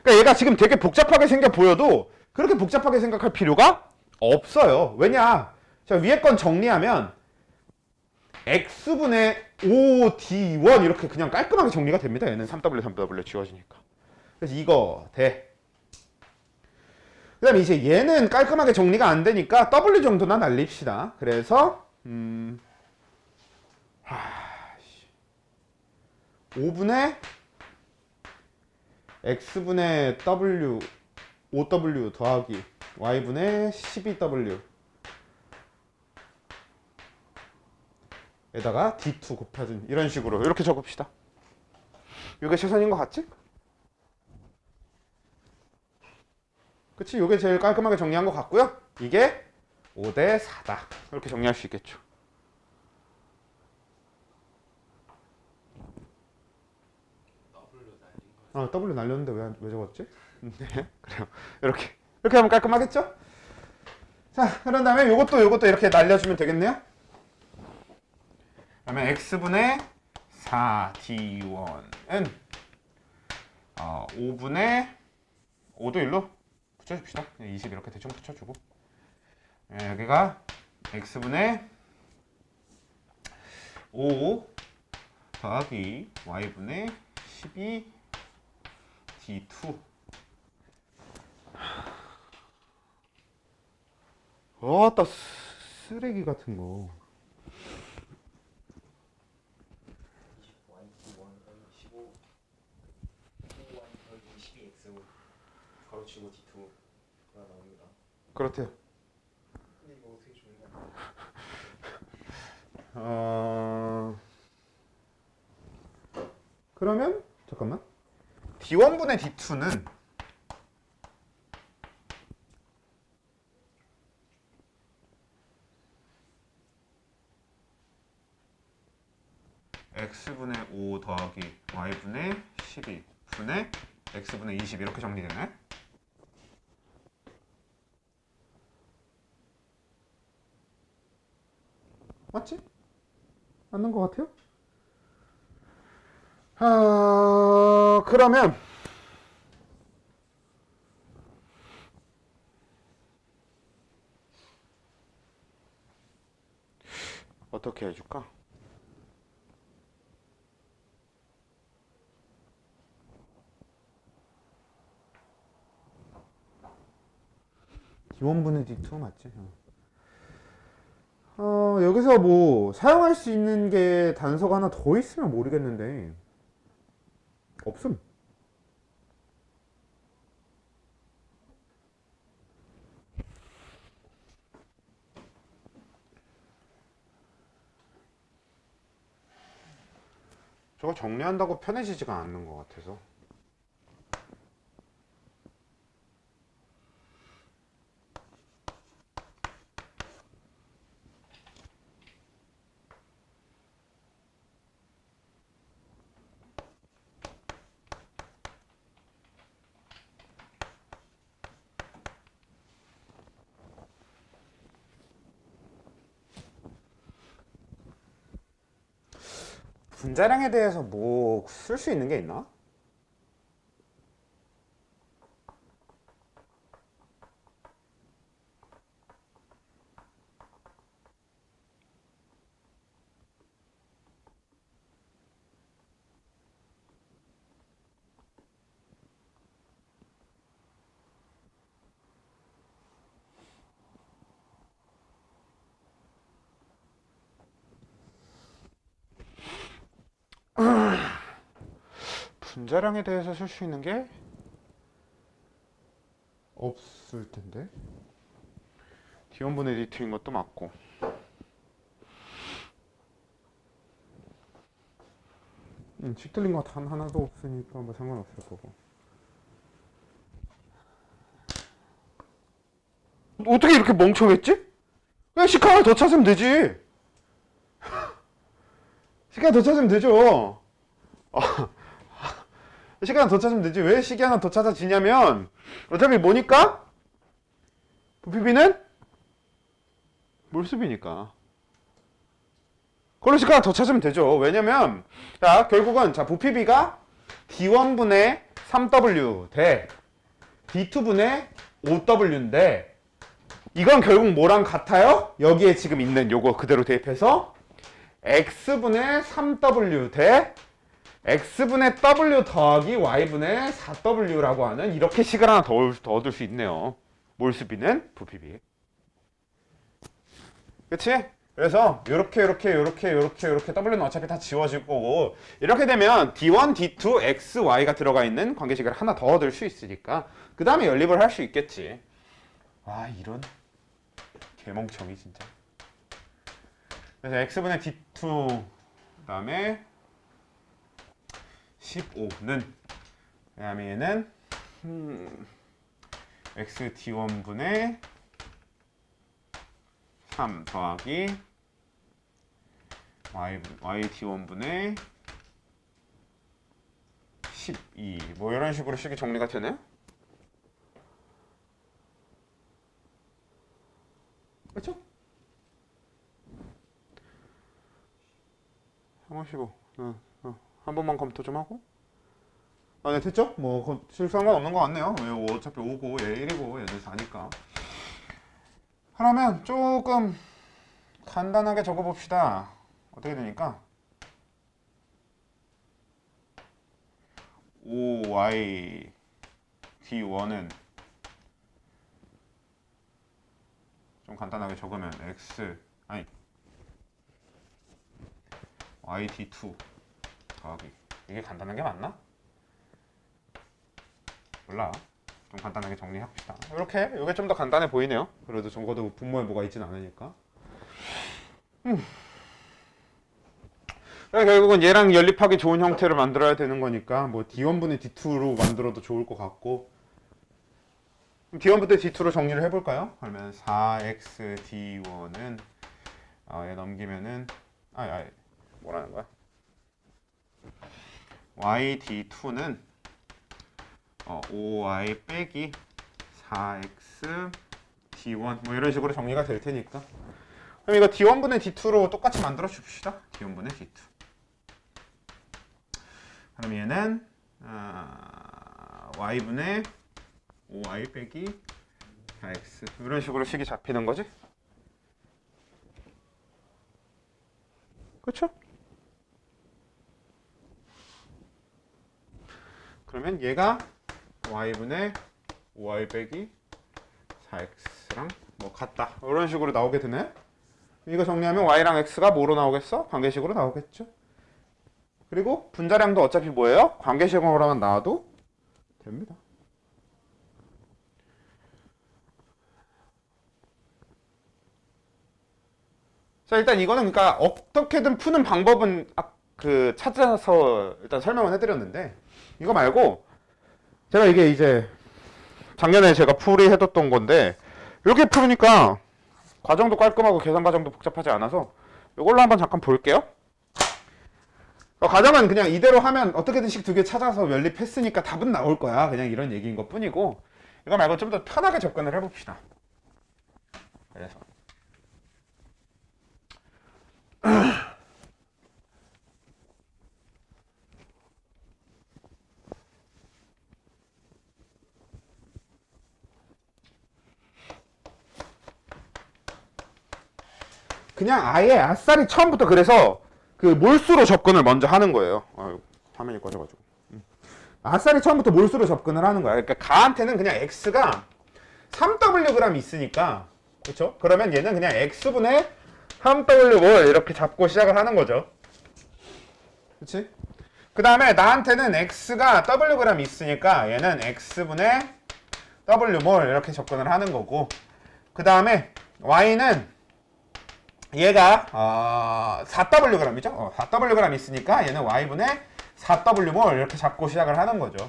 그러니까 얘가 지금 되게 복잡하게 생겨 보여도 그렇게 복잡하게 생각할 필요가 없어요. 왜냐? 자, 위에 건 정리하면 x분의 5d1 이렇게 그냥 깔끔하게 정리가 됩니다. 얘는 3w 3w 지워지니까. 그래서 이거 대. 그 다음에 이제 얘는 깔끔하게 정리가 안 되니까 w 정도나 날립시다. 그래서 5분의 x분의 w 5w 더하기 y분의 12w 에다가 d2 곱해준 이런 식으로 이렇게 적읍시다. 이게 최선인 것 같지? 그치? 이게 제일 깔끔하게 정리한 것 같고요. 이게 5대 4다. 이렇게 정리할 수 있겠죠. W 날렸는데 왜 적었지? 네, 그래요. 이렇게 하면 깔끔하겠죠? 자, 그런 다음에 요것도 이렇게 날려주면 되겠네요. 그러면 x분의 4d1은 5분의 5도 일로 붙여줍시다. 20 이렇게 대충 붙여주고 여기가 x분의 5 더하기 y분의 12 d2 어따 쓰레기 같은 거 12x 가로치고 d2가 나옵니다. 그렇대요. 근데 이거 어떻게 정리하냐? 그러면 잠깐만 d1분의 d2는 x분의 5 더하기 y분의 12분의 x분의 20 이렇게 정리되네. 맞지? 맞는 것 같아요? 그러면 어떻게 해줄까? D1분의 D2 맞지? 여기서 뭐 사용할 수 있는 게 단서가 하나 더 있으면 모르겠는데 없음. 저거 정리한다고 편해지지가 않는 것 같아서. 분자량에 대해서 뭐 쓸 수 있는 게 있나? 분자량에 대해서 쓸 수 있는 게 없을 텐데. D1분의 D2인 것도 맞고. 식 틀린 거 단 하나도 없으니까 뭐 상관없을 거고. 어떻게 이렇게 멍청했지? 그냥 식 하나 더 찾으면 되지. 식 하나 더 찾으면 되죠. 식 하나 더 찾으면 되지. 왜 식이 하나 더 찾아지냐면 어차피 뭐니까? 부피비는 몰수비니까. 그걸로 식 하나 더 찾으면 되죠. 왜냐면 자 결국은 자 부피비가 D1분의 3W 대 D2분의 5W인데 이건 결국 뭐랑 같아요? 여기에 지금 있는 요거 그대로 대입해서 X분의 3W 대 X분의 W 더하기 Y분의 4W라고 하는 이렇게 식을 하나 더 얻을 수 있네요. 몰수비는 부피비. 그치? 그래서 요렇게 W는 어차피 다 지워질 거고 이렇게 되면 D1, D2, X, Y가 들어가 있는 관계식을 하나 더 얻을 수 있으니까 그 다음에 연립을 할 수 있겠지. 아 이런 개멍청이 진짜. 그래서 X분의 D2 그 다음에 15는 그 다음에 얘는 X D1분의 3 더하기 y D1분의 12 뭐 이런 식으로 식이 정리가 되네? 그렇죠? 315 한 번만 검토 좀 하고 네 됐죠? 뭐 실수한 건 없는 것 같네요. 왜 어차피 5고 얘 1이고 얘들 4니까 그러면 조금 간단하게 적어봅시다. 어떻게 되니까 5y d1은 좀 간단하게 적으면 x 아니 y d2 더하기 이게 간단한 게 맞나? 몰라. 좀 간단하게 정리합시다. 이렇게 이게 좀 더 간단해 보이네요. 그래도 적어도 분모에 뭐가 있진 않으니까. 결국은 얘랑 연립하기 좋은 형태를 만들어야 되는 거니까 뭐 D1분의 D2로 만들어도 좋을 것 같고 D1분의 D2로 정리를 해볼까요? 그러면 4x D1은 얘 넘기면은 뭐라는 거야? y D2는 5y 빼기 4x D1 뭐 이런 식으로 정리가 될 테니까 그럼 이거 D1분의 D2로 똑같이 만들어 줍시다. D1분의 D2 그럼 얘는 y분의 5y 빼기 4x 이런 식으로 식이 잡히는 거지? 그렇죠? 그러면 얘가 y분의 5y 빼기 4x랑 뭐 같다 이런 식으로 나오게 되네. 이거 정리하면 y랑 x가 뭐로 나오겠어? 관계식으로 나오겠죠. 그리고 분자량도 어차피 뭐예요? 관계식으로만 나와도 됩니다. 자 일단 이거는 그러니까 어떻게든 푸는 방법은 찾아서 일단 설명을 해드렸는데 이거 말고 제가 이게 이제 작년에 제가 풀이해뒀던 건데 이렇게 풀으니까 과정도 깔끔하고 계산 과정도 복잡하지 않아서 이걸로 한번 잠깐 볼게요. 과정은 그냥 이대로 하면 어떻게든 식 두 개 찾아서 연립했으니까 답은 나올 거야. 그냥 이런 얘기인 것 뿐이고 이거 말고 좀 더 편하게 접근을 해봅시다. 그래서 그냥 아예 아싸리 처음부터 그래서 그 몰수로 접근을 먼저 하는 거예요. 화면이 꺼져가지고 아싸리 처음부터 몰수로 접근을 하는 거야. 그러니까 가한테는 그냥 x가 3wg 있으니까 그렇죠? 그러면 얘는 그냥 x분의 3w 뭘 이렇게 잡고 시작을 하는 거죠. 그렇지? 그 다음에 나한테는 x가 wg 있으니까 얘는 x분의 w몰 이렇게 접근을 하는 거고, 그 다음에 y는 얘가 4wg이죠. 4wg 있으니까 얘는 y분의 4w몰 이렇게 잡고 시작을 하는 거죠.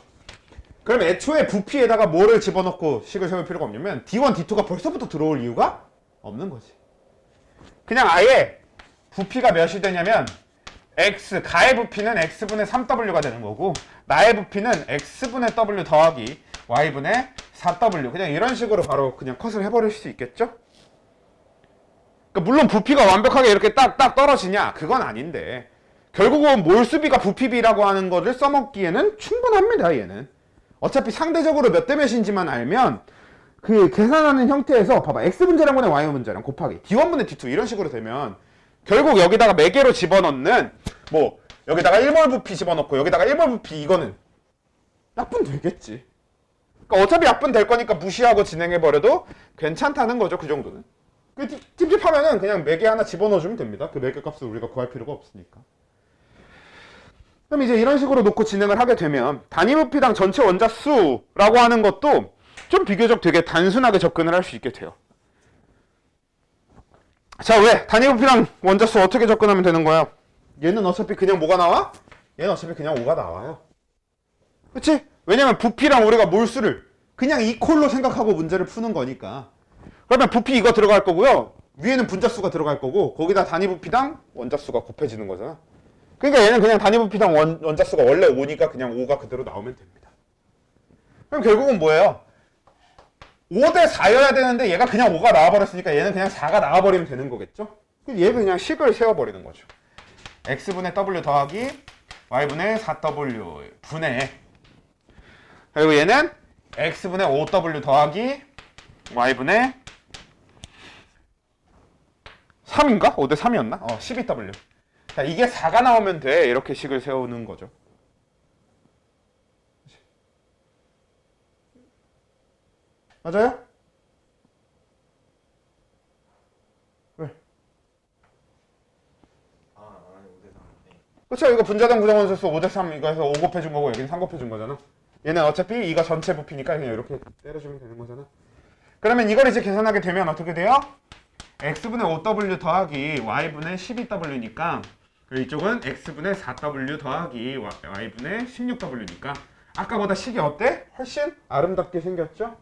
그럼 애초에 부피에다가 뭐를 집어넣고 식을 세울 필요가 없냐면 D1, D2가 벌써부터 들어올 이유가 없는 거지. 그냥 아예 부피가 몇이 되냐면 x, 가의 부피는 x분의 3w가 되는 거고, 나의 부피는 x분의 w 더하기 y분의 4w, 그냥 이런 식으로 바로 그냥 컷을 해버릴 수 있겠죠? 그러니까 물론 부피가 완벽하게 이렇게 딱딱 떨어지냐? 그건 아닌데 결국은 몰수비가 부피비라고 하는 거를 써먹기에는 충분합니다. 얘는 어차피 상대적으로 몇 대 몇인지만 알면 그 계산하는 형태에서 봐봐, x분자량분의 y분자량 곱하기 d1분의 d2 이런 식으로 되면 결국 여기다가 매개로 집어넣는, 뭐 여기다가 1몰 부피 집어넣고 여기다가 1몰 부피, 이거는 약분되겠지. 그러니까 어차피 약분될 거니까 무시하고 진행해버려도 괜찮다는 거죠. 그 정도는. 찝찝하면은 그냥 매개 하나 집어넣어주면 됩니다. 그 매개 값을 우리가 구할 필요가 없으니까. 그럼 이제 이런 식으로 놓고 진행을 하게 되면 단위 부피당 전체 원자수라고 하는 것도 좀 비교적 되게 단순하게 접근을 할 수 있게 돼요. 자, 왜? 단위 부피당 원자수 어떻게 접근하면 되는 거야? 얘는 어차피 그냥 뭐가 나와? 얘는 어차피 그냥 5가 나와요. 그치? 왜냐면 부피랑 우리가 몰수를 그냥 이퀄로 생각하고 문제를 푸는 거니까. 그러면 부피 이거 들어갈 거고요. 위에는 분자수가 들어갈 거고, 거기다 단위 부피당 원자수가 곱해지는 거잖아. 그러니까 얘는 그냥 단위 부피당 원자수가 원래 5니까 그냥 5가 그대로 나오면 됩니다. 그럼 결국은 뭐예요? 5대 4여야 되는데 얘가 그냥 5가 나와버렸으니까 얘는 그냥 4가 나와버리면 되는 거겠죠? 얘는 그냥 식을 세워버리는 거죠. x분의 w 더하기 y분의 4w 분의, 그리고 얘는 x분의 5w 더하기 y분의 3인가? 5대 3이었나? 12w. 자, 이게 4가 나오면 돼. 이렇게 식을 세우는 거죠. 맞아요? 왜? 아니 5대 3. 네. 그쵸? 이거 분자당 구성원소수 5대 3 이거 해서 5 곱해준 거고 여기는 3 곱해준 거잖아. 얘는 어차피 이거 전체 부피니까 그냥 이렇게 때려주면 되는 거잖아. 그러면 이걸 이제 계산하게 되면 어떻게 돼요? x분의 5w 더하기 y분의 12w니까, 그리고 이쪽은 x분의 4w 더하기 y분의 16w니까 아까보다 식이 어때? 훨씬 아름답게 생겼죠?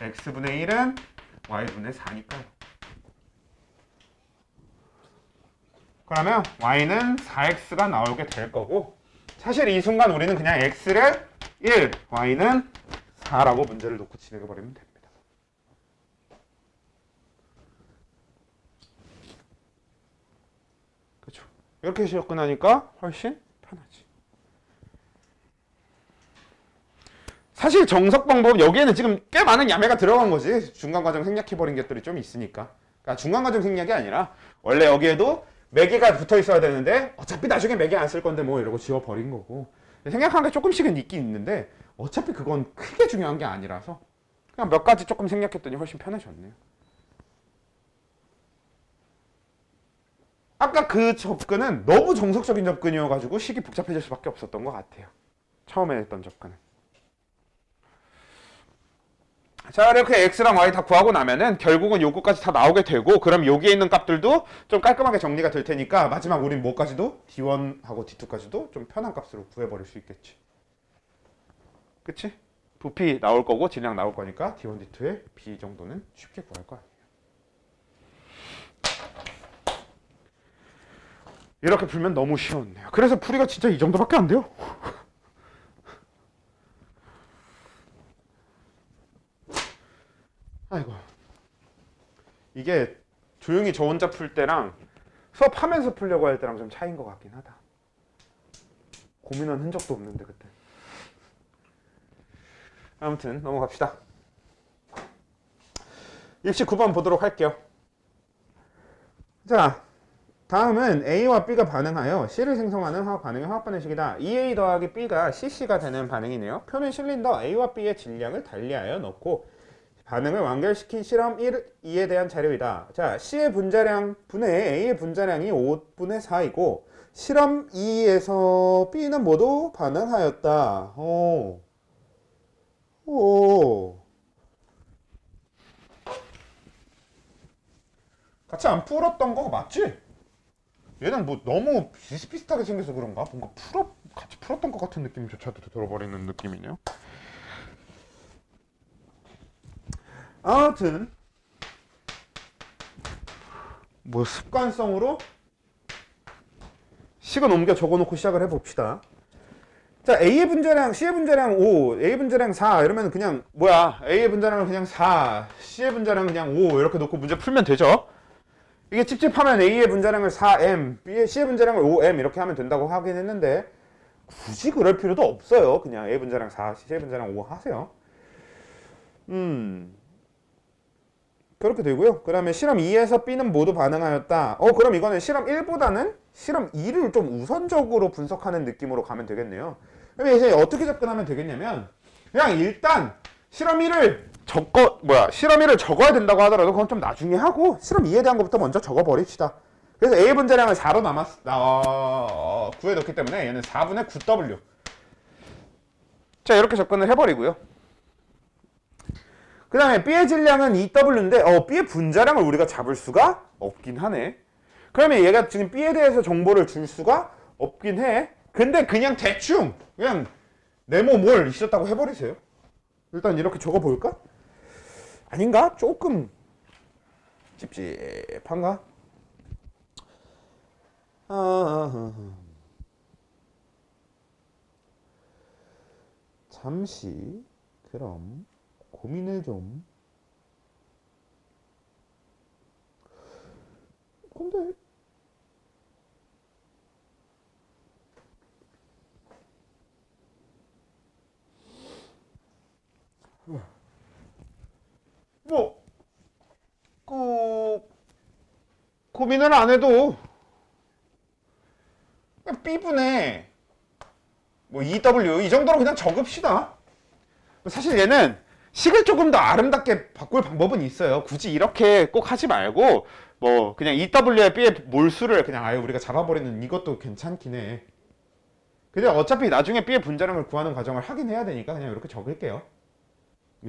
x분의 1은 y분의 4니까요. 그러면 y는 4x가 나오게 될 거고, 사실 이 순간 우리는 그냥 x를 1, y는 4라고 문제를 놓고 진행해버리면 됩니다. 그렇죠. 이렇게 접근하니까 훨씬 편하지. 사실 정석 방법, 여기에는 지금 꽤 많은 야매가 들어간 거지. 중간과정 생략해버린 것들이 좀 있으니까. 그러니까 중간과정 생략이 아니라 원래 여기에도 매개가 붙어 있어야 되는데 어차피 나중에 매개 안 쓸 건데 뭐 이러고 지워버린 거고, 생략한 게 조금씩은 있긴 있는데 어차피 그건 크게 중요한 게 아니라서 그냥 몇 가지 조금 생략했더니 훨씬 편해졌네요. 아까 그 접근은 너무 정석적인 접근이어가지고 식이 복잡해질 수밖에 없었던 것 같아요. 처음에 했던 접근은. 자, 이렇게 x랑 y 다 구하고 나면은 결국은 요거까지 다 나오게 되고, 그럼 여기에 있는 값들도 좀 깔끔하게 정리가 될 테니까 마지막 우린 뭐까지도? d1하고 d2까지도 좀 편한 값으로 구해버릴 수 있겠지. 그치? 부피 나올 거고 질량 나올 거니까 d1, d2의 b 정도는 쉽게 구할 거 아니에요. 이렇게 풀면 너무 쉬웠네요. 그래서 풀이가 진짜 이 정도밖에 안 돼요. 아이고, 이게 조용히 저 혼자 풀 때랑 수업하면서 풀려고 할 때랑 좀 차이인 것 같긴 하다. 고민한 흔적도 없는데 그때. 아무튼 넘어갑시다. 일시 9번 보도록 할게요. 자, 다음은 A와 B가 반응하여 C를 생성하는 화학 반응의 화학 반응식이다. 2A 더하기 B가 CC가 되는 반응이네요. 표면 실린더 A와 B의 질량을 달리하여 넣고 반응을 완결시킨 실험 2에 대한 자료이다. 자, C의 분자량 분의 A의 분자량이 5분의 4이고 실험 2에서 B는 모두 반응하였다. 오. 같이 안 풀었던 거 맞지? 얘는 뭐 너무 비슷비슷하게 생겨서 그런가? 뭔가 같이 풀었던 것 같은 느낌조차도 들어버리는 느낌이네요. 아무튼 뭐 습관성으로 식은 옮겨 적어놓고 시작을 해봅시다. 자, A의 분자량, C의 분자량 5, A의 분자량 4 이러면 그냥 뭐야? A의 분자량은 그냥 4, C의 분자량은 그냥 5 이렇게 놓고 문제 풀면 되죠. 이게 찝찝하면 A의 분자량을 4M, C의 분자량을 5M 이렇게 하면 된다고 하긴 했는데 굳이 그럴 필요도 없어요. 그냥 A 분자량 4, C의 분자량 5 하세요. 그렇게 되고요. 그 다음에 실험 2에서 B는 모두 반응하였다. 그럼 이거는 실험 1보다는 실험 2를 좀 우선적으로 분석하는 느낌으로 가면 되겠네요. 그럼 이제 어떻게 접근하면 되겠냐면 그냥 일단 실험 1을 실험 1을 적어야 된다고 하더라도 그건 좀 나중에 하고 실험 2에 대한 것부터 먼저 적어 버립시다. 그래서 A 분자량을 4로 구해놓기 때문에 얘는 4분의 9W. 자, 이렇게 접근을 해버리고요. 그 다음에 B의 질량은 2W인데 B의 분자량을 우리가 잡을 수가 없긴 하네. 그러면 얘가 지금 B에 대해서 정보를 줄 수가 없긴 해. 근데 그냥 대충 그냥 네모 몰 있었다고 해버리세요. 일단 이렇게 적어볼까? 아닌가? 조금 찝찝한가? 잠시 그럼 고민을 좀. 근데 뭐 고민을 안 해도 B분의 뭐 EW 이 정도로 그냥 적읍시다. 사실 얘는 식을 조금 더 아름답게 바꿀 방법은 있어요. 굳이 이렇게 꼭 하지 말고 뭐 그냥 EW에 B의 몰수를 그냥 아예 우리가 잡아버리는 이것도 괜찮긴 해. 근데 어차피 나중에 B의 분자량을 구하는 과정을 하긴 해야 되니까 그냥 이렇게 적을게요.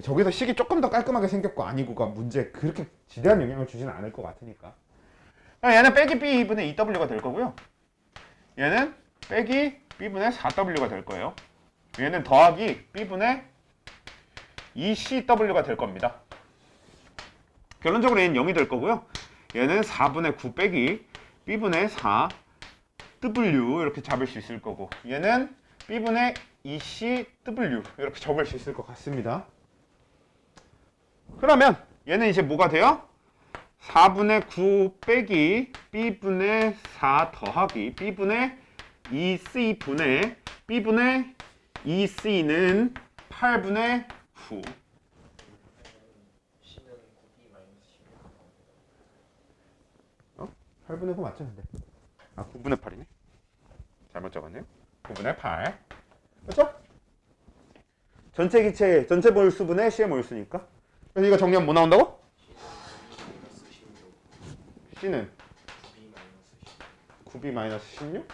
저기서 식이 조금 더 깔끔하게 생겼고 아니고가 문제에 그렇게 지대한 영향을 주지는 않을 것 같으니까. 얘는 빼기 B분의 EW가 될 거고요. 얘는 빼기 B분의 4W가 될 거예요. 얘는 더하기 B분의 2CW가 될 겁니다. 결론적으로 얘는 0이 될 거고요. 얘는 4분의 9 빼기 B분의 4W 이렇게 잡을 수 있을 거고 얘는 B분의 2CW 이렇게 적을 수 있을 것 같습니다. 그러면 얘는 이제 뭐가 돼요? 4분의 9 빼기 B분의 4 더하기 B분의 2C분의 B분의 2C는 8분의 9. C는 9B 마이너스 8분의 9 맞죠? 근데 9분의 8이네. 잘못 적었네요. 9분의 8. 그렇죠? 전체 기체, 전체 몰수분의 C의 몰수니까. 그래서 이거 정리하면 뭐 나온다고? 마이너스 16. C는 9B 마이너스 16. 9B 마이너스 16?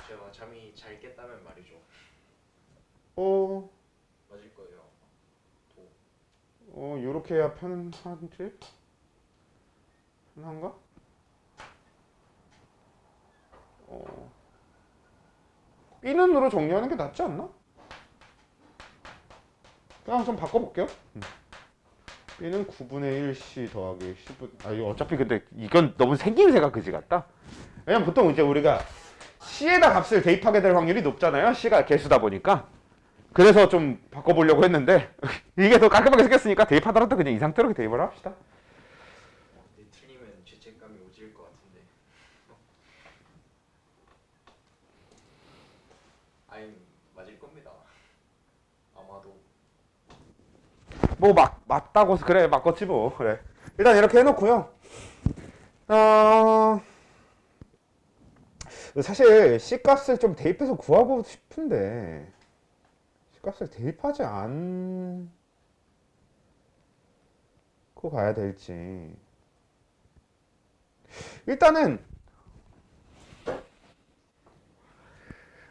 제가 잠이 잘 깼다면 말이죠. 맞을 거예요. 요렇게 해야 편한지? 편한가? B는으로 정리하는 게 낫지 않나? 그냥 좀 바꿔볼게요. B는 9분의 1C 더하기 10분. 이거 어차피 근데 이건 너무 생김새가 그지 같다. 왜냐면 보통 이제 우리가 C에다 값을 대입하게 될 확률이 높잖아요. C가 개수다 보니까. 그래서 좀 바꿔보려고 했는데 이게 더 깔끔하게 생겼으니까 대입하더라도 그냥 이 상태로 대입을 합시다. 근데 틀리면 죄책감이 오질 것 같은데. 아니 맞을 겁니다. 아마도. 뭐 맞다고 해서 그래 맞겠지 뭐. 그래. 일단 이렇게 해놓고요. 사실 C값을 좀 대입해서 구하고 싶은데 C값을 대입하지 않고 가야 될지. 일단은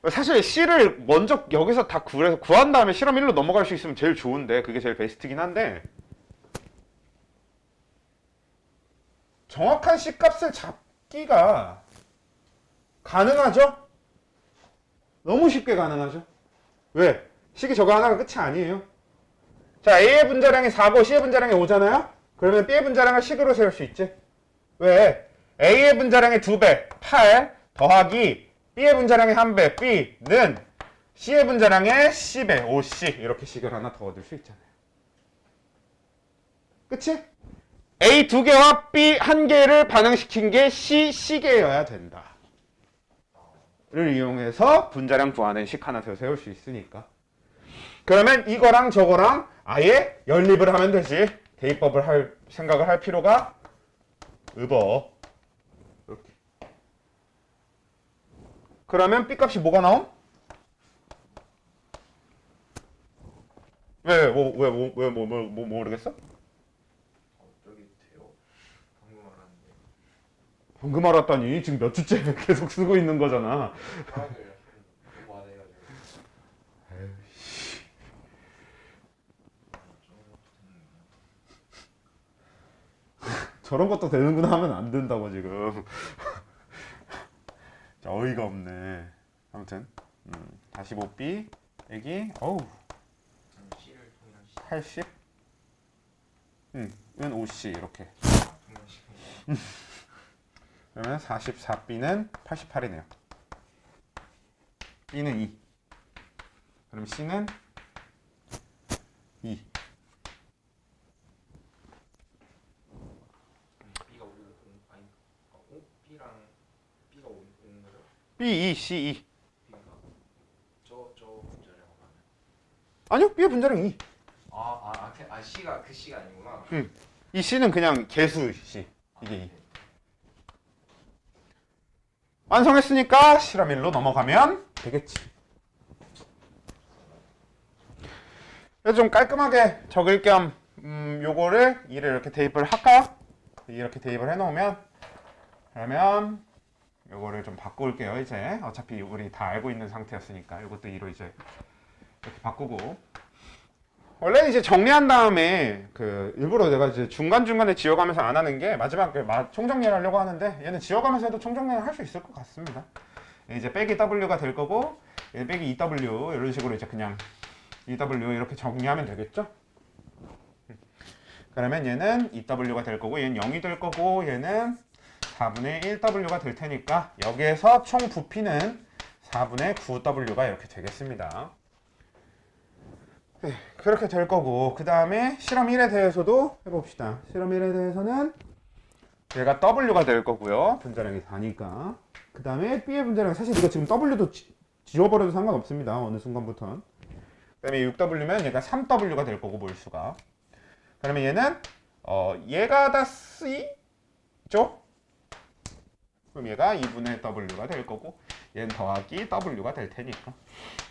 사실 C를 먼저 여기서 다 구한 다음에 실험 1로 넘어갈 수 있으면 제일 좋은데 그게 제일 베스트긴 한데 정확한 C 값을 잡기가 가능하죠? 너무 쉽게 가능하죠? 왜? 식이 저거 하나가 끝이 아니에요. 자, A의 분자량이 4고 C의 분자량이 5잖아요? 그러면 B의 분자량을 식으로 세울 수 있지? 왜? A의 분자량의 2배, 8 더하기 B의 분자량의 1배, B는 C의 분자량의 C배, 5C 이렇게 식을 하나 더 얻을 수 있잖아요. 그치? A 2개와 B 1개를 반응시킨 게 C, C개여야 된다. 를 이용해서 분자량 구하는 식 하나 더 세울 수 있으니까. 그러면 이거랑 저거랑 아예 연립을 하면 되지. 대입법을 할 생각을 할 필요가 없어. 이렇게. 그러면 B 값이 뭐가 나옴? 왜 모르겠어? 저기 돼요. 방금 알았는데. 방금 알았다니 지금 몇 주째 계속 쓰고 있는 거잖아. 파악을 너무 안 해가지고. 저런 것도 되는구나 하면 안 된다고 지금. 자, 어이가 없네. 아무튼 45B 애기 어우 저는 C를 통일한 C 80 은 5C 이렇게. 통일한 C. 그러면 44B는 88이네요. B는 2. 그럼 C는 2. B가 5, 아니, 5? B랑 B가 5는 거죠? B, 2, C, 2. B가 저 분자량 하면. 아니요, B의 분자량 2. C가 그 C가 아니구나. 이 C는 그냥 개수 C. 이게 2. 완성했으니까 실험 1로 넘어가면 되겠지. 그래서 좀 깔끔하게 적을 겸 요거를 2를 이렇게 대입을 할까요? 이렇게 대입을 해놓으면 그러면 요거를 좀 바꿀게요. 이제 어차피 우리 다 알고 있는 상태였으니까 이것도 2로 이제 이렇게 바꾸고 원래 이제 정리한 다음에 그 일부러 내가 이제 중간중간에 지워가면서 안 하는 게 마지막에 총정리를 하려고 하는데 얘는 지워가면서 해도 총정리를 할 수 있을 것 같습니다. 이제 빼기 W가 될 거고 얘 빼기 2W 이런 식으로 이제 그냥 2W 이렇게 정리하면 되겠죠? 그러면 얘는 2W가 될 거고 얘는 0이 될 거고 얘는 4분의 1W가 될 테니까 여기에서 총 부피는 4분의 9W가 이렇게 되겠습니다. 네, 그렇게 될 거고 그 다음에 실험 1에 대해서도 해봅시다. 실험 1에 대해서는 얘가 W가 될 거고요. 분자량이 4니까. 그 다음에 B의 분자량 사실 이거 지금 W도 지워버려도 상관없습니다. 어느 순간부터는. 그 다음에 6W면 얘가 3W가 될 거고 몰수가. 그러면 얘는 얘가 다 C죠? 그럼 얘가 2분의 W가 될 거고 얘는 더하기 W가 될 테니까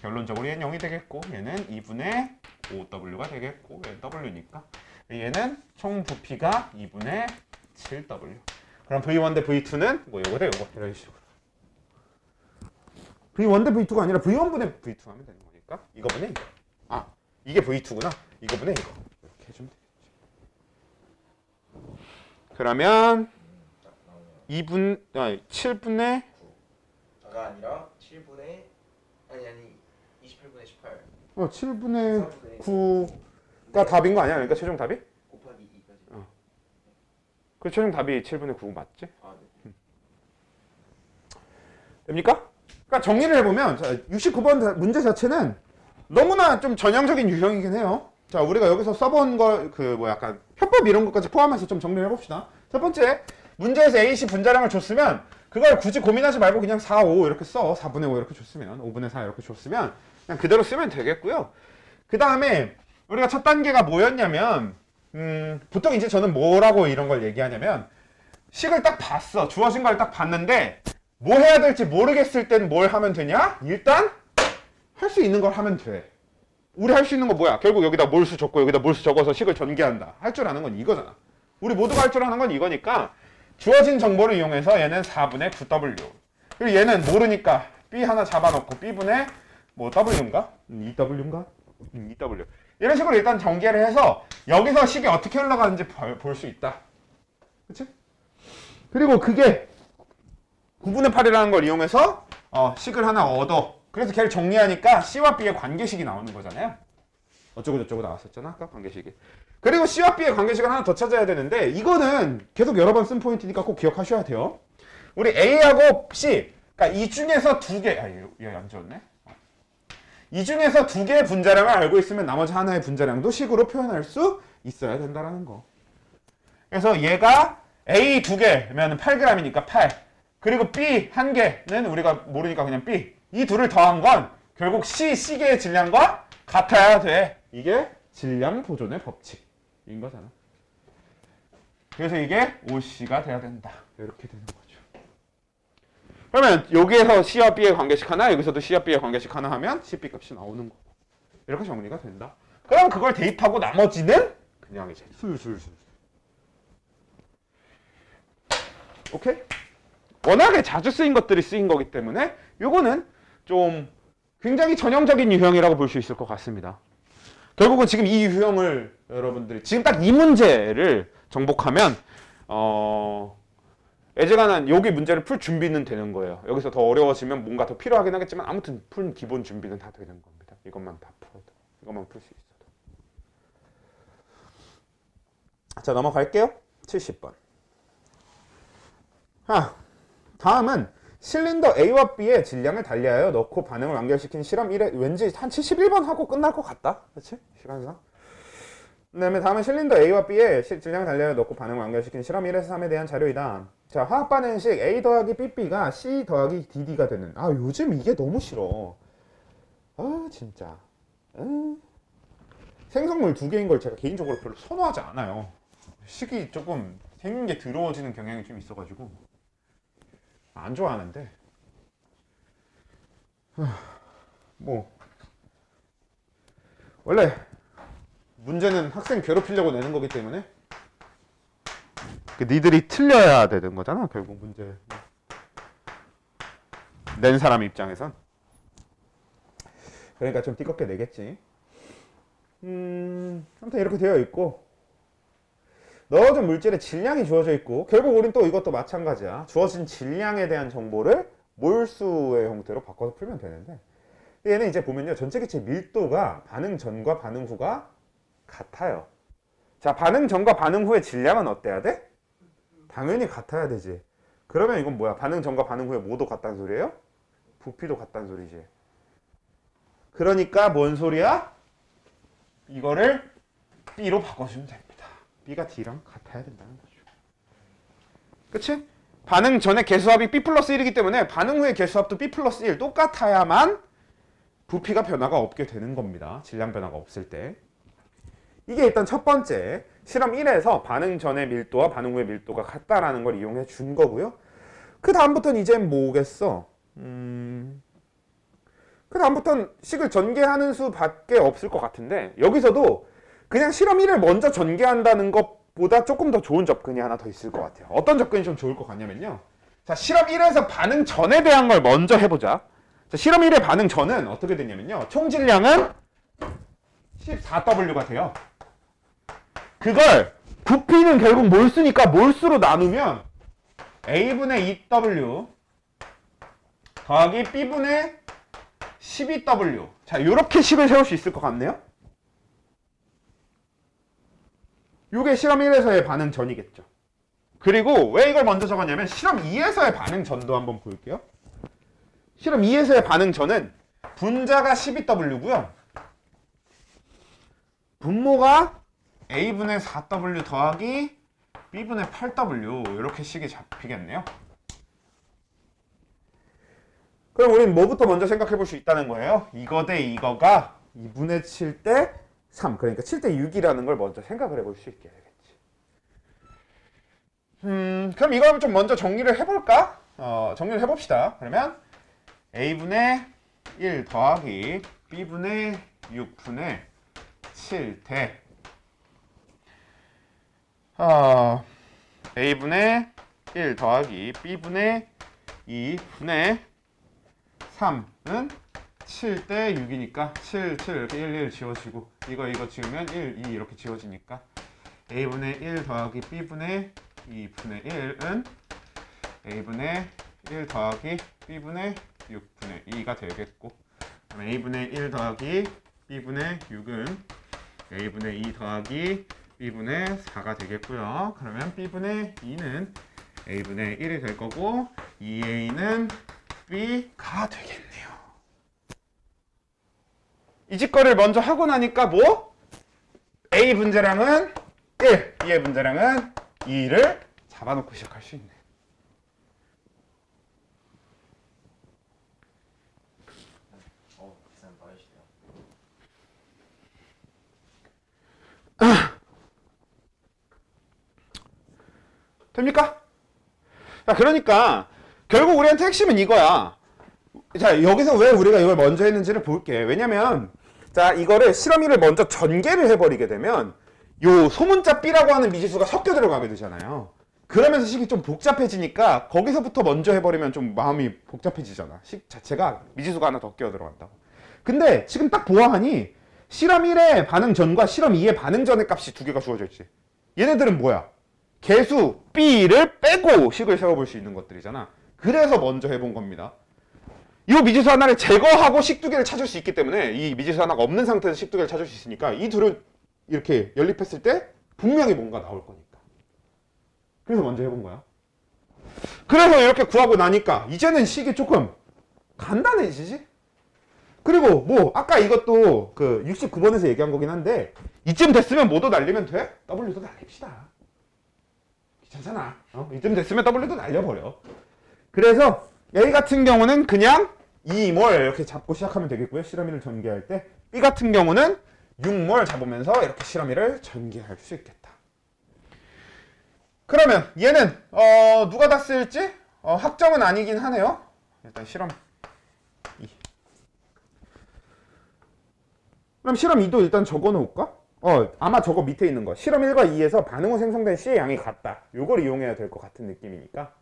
결론적으로 얘는 0이 되겠고 얘는 2분의 5W가 되겠고 얘는 W니까 얘는 총 부피가 2분의 7W. 그럼 V1 대 V2는 뭐 요거 대 요거 이런 식으로 V1 대 V2가 아니라 V1분의 V2 하면 되는 거니까 이거분의 이거. 아 이게 V2구나. 이거분의 이거 이렇게 해주면 되겠지. 그러면 7분의 9가 아니라 7분의 아니 28분의 18 7분의 4분의 9가 답인 거 아니야? 그러니까 최종 답이? 곱하기 2까지. 그 최종 답이 7분의 9 맞지? 아, 네. 됩니까? 그러니까 정리를 해보면 69번 문제 자체는 너무나 좀 전형적인 유형이긴 해요. 자, 우리가 여기서 써본 걸 약간 협법 이런 것까지 포함해서 좀 정리를 해봅시다. 첫 번째, 문제에서 AC 분자량을 줬으면 그걸 굳이 고민하지 말고 그냥 4, 5 이렇게 써. 4분의 5 이렇게 줬으면 5분의 4 이렇게 줬으면 그냥 그대로 쓰면 되겠고요. 그 다음에 우리가 첫 단계가 뭐였냐면 보통 이제 저는 뭐라고 이런 걸 얘기하냐면 식을 딱 봤어. 주어진 걸 딱 봤는데 뭐 해야 될지 모르겠을 땐 뭘 하면 되냐? 일단 할 수 있는 걸 하면 돼. 우리 할 수 있는 거 뭐야? 결국 여기다 몰수 적고 여기다 몰수 적어서 식을 전개한다. 할 줄 아는 건 이거잖아. 우리 모두가 할 줄 아는 건 이거니까 주어진 정보를 이용해서 얘는 4분의 9W 그리고 얘는 모르니까 B 하나 잡아놓고 B분의 뭐 W인가? 2W인가? 2W 이런 식으로 일단 전개를 해서 여기서 식이 어떻게 흘러가는지 볼 수 있다. 그치? 그리고 그게 9분의 8이라는 걸 이용해서 식을 하나 얻어. 그래서 걔를 정리하니까 C와 B의 관계식이 나오는 거잖아요. 어쩌고 저쩌고 나왔었잖아 아까 관계식이. 그리고 C와 B의 관계식을 하나 더 찾아야 되는데 이거는 계속 여러 번 쓴 포인트니까 꼭 기억하셔야 돼요. 우리 A하고 C 그러니까 이 중에서 두 개, 얘 안 좋네. 이 중에서 두 개의 분자량을 알고 있으면 나머지 하나의 분자량도 식으로 표현할 수 있어야 된다라는 거. 그래서 얘가 A 두 개면 8g이니까 8. 그리고 B 한 개는 우리가 모르니까 그냥 B. 이 둘을 더한 건 결국 C개의 질량과 같아야 돼. 이게 질량 보존의 법칙인 거잖아. 그래서 이게 OC가 돼야 된다. 이렇게 되는 거죠. 그러면 여기에서 C와 B의 관계식 하나, 여기서도 C와 B의 관계식 하나 하면 CB 값이 나오는 거고. 이렇게 정리가 된다. 그럼 그걸 대입하고 나머지는 그냥 이제 술술술. 오케이? 워낙에 자주 쓰인 것들이 쓰인 거기 때문에 요거는 좀 굉장히 전형적인 유형이라고 볼 수 있을 것 같습니다. 결국은 지금 이 유형을 여러분들이 지금 딱 이 문제를 정복하면 애제가난 여기 문제를 풀 준비는 되는 거예요. 여기서 더 어려워지면 뭔가 더 필요하긴 하겠지만 아무튼 풀 기본 준비는 다 되는 겁니다. 이것만 다 풀어도. 이것만 풀 수 있어도. 자, 넘어갈게요. 70번. 다음은 실린더 A와 B의 질량을 달리하여 넣고 반응을 완결시킨 실험 1에 왠지 한 71번 하고 끝날 것 같다. 그렇지? 시간상. 그 다음에 다음은 실린더 A와 B의 질량을 달리하여 넣고 반응을 완결시킨 실험 1에서 3에 대한 자료이다. 자, 화학 반응식 A 더하기 BB가 C 더하기 DD가 되는. 요즘 이게 너무 싫어. 진짜. 생성물 두 개인 걸 제가 개인적으로 별로 선호하지 않아요. 식이 조금 생긴 게 더러워지는 경향이 좀 있어가지고 안 좋아하는데 뭐 원래 문제는 학생 괴롭히려고 내는 거기 때문에 니들이 틀려야 되는 거잖아 결국 문제 낸 사람 입장에선. 그러니까 좀 띠껍게 내겠지. 아무튼 이렇게 되어 있고 넣어준 물질의 질량이 주어져 있고 결국 우린 또 이것도 마찬가지야. 주어진 질량에 대한 정보를 몰수의 형태로 바꿔서 풀면 되는데 얘는 이제 보면요 전체 기체 밀도가 반응 전과 반응 후가 같아요. 자, 반응 전과 반응 후의 질량은 어때야 돼? 당연히 같아야 되지. 그러면 이건 뭐야? 반응 전과 반응 후에 뭐도 같다는 소리예요? 부피도 같다는 소리지. 그러니까 뭔 소리야? 이거를 B로 바꿔주면 됩니다. B가 D랑 같아야 된다는 거죠. 그치? 반응 전에 개수합이 B 플러스 1이기 때문에 반응 후의 개수합도 B 플러스 1 똑같아야만 부피가 변화가 없게 되는 겁니다. 질량 변화가 없을 때. 이게 일단 첫 번째 실험 1에서 반응 전의 밀도와 반응 후의 밀도가 같다라는 걸 이용해 준 거고요. 그 다음부터는 이젠 뭐겠어? 그 다음부터는 식을 전개하는 수밖에 없을 것 같은데 여기서도 그냥 실험 1을 먼저 전개한다는 것보다 조금 더 좋은 접근이 하나 더 있을 것 같아요. 어떤 접근이 좀 좋을 것 같냐면요. 자, 실험 1에서 반응 전에 대한 걸 먼저 해보자. 자, 실험 1의 반응 전은 어떻게 되냐면요. 총 질량은 14W가 돼요. 그걸 부피는 결국 몰수니까 몰수로 나누면 A분의 2W 더하기 B분의 12W. 자, 이렇게 식을 세울 수 있을 것 같네요. 이게 실험 1에서의 반응 전이겠죠. 그리고 왜 이걸 먼저 적었냐면 실험 2에서의 반응 전도 한번 볼게요. 실험 2에서의 반응 전은 분자가 12W고요. 분모가 A분의 4W 더하기 B분의 8W 이렇게 식이 잡히겠네요. 그럼 우린 뭐부터 먼저 생각해 볼 수 있다는 거예요? 이거 대 이거가 2분의 7 대 3 그러니까 7 대 6이라는 걸 먼저 생각을 해볼 수 있게 되겠지. 그럼 이걸 좀 먼저 정리를 해볼까? 정리를 해봅시다. 그러면 A분의 1 더하기 B분의 6분의 7 대 A분의 1 더하기 B분의 2분의 3은 7대 6이니까 7, 7 이렇게 1, 1 지워지고 이거 지우면 1, 2 이렇게 지워지니까 a분의 1 더하기 b분의 2분의 1은 a분의 1 더하기 b분의 6분의 2가 되겠고 그럼 a분의 1 더하기 b분의 6은 a분의 2 더하기 b분의 4가 되겠고요. 그러면 b분의 2는 a분의 1이 될 거고 2a는 b가 되겠네요. 이 짓거리를 먼저 하고 나니까 뭐? a 분자량은 1, b의 분자량은 2를 잡아놓고 시작할 수 있네. 계산 빠르시네요. 됩니까? 자, 그러니까 결국 우리한테 핵심은 이거야. 자, 여기서 왜 우리가 이걸 먼저 했는지를 볼게. 왜냐면 자, 이거를 실험 1을 먼저 전개를 해버리게 되면 요 소문자 B라고 하는 미지수가 섞여 들어가게 되잖아요. 그러면서 식이 좀 복잡해지니까 거기서부터 먼저 해버리면 좀 마음이 복잡해지잖아. 식 자체가 미지수가 하나 더 끼어 들어간다고. 근데 지금 딱 보아하니 실험 1의 반응 전과 실험 2의 반응 전의 값이 두 개가 주어져 있지. 얘네들은 뭐야? 개수 B를 빼고 식을 세워볼 수 있는 것들이잖아. 그래서 먼저 해본 겁니다. 이 미지수 하나를 제거하고 식 두 개를 찾을 수 있기 때문에 이 미지수 하나가 없는 상태에서 식 두 개를 찾을 수 있으니까 이 둘을 이렇게 연립했을 때 분명히 뭔가 나올 거니까. 그래서 먼저 해본 거야. 그래서 이렇게 구하고 나니까 이제는 식이 조금 간단해지지? 그리고 뭐 아까 이것도 그 69번에서 얘기한 거긴 한데 이쯤 됐으면 뭐도 날리면 돼? W도 날립시다. 괜찮아. 이쯤 됐으면 W도 날려버려. 그래서 A 같은 경우는 그냥 2몰 이렇게 잡고 시작하면 되겠고요. 실험 1을 전개할 때 B 같은 경우는 6몰 잡으면서 이렇게 실험 1을 전개할 수 있겠다. 그러면 얘는 누가 다 쓸지 확정은 아니긴 하네요. 일단 실험 2. 그럼 실험 2도 일단 적어 놓을까? 아마 저거 밑에 있는 거. 실험 1과 2에서 반응 후 생성된 C의 양이 같다. 요걸 이용해야 될 것 같은 느낌이니까.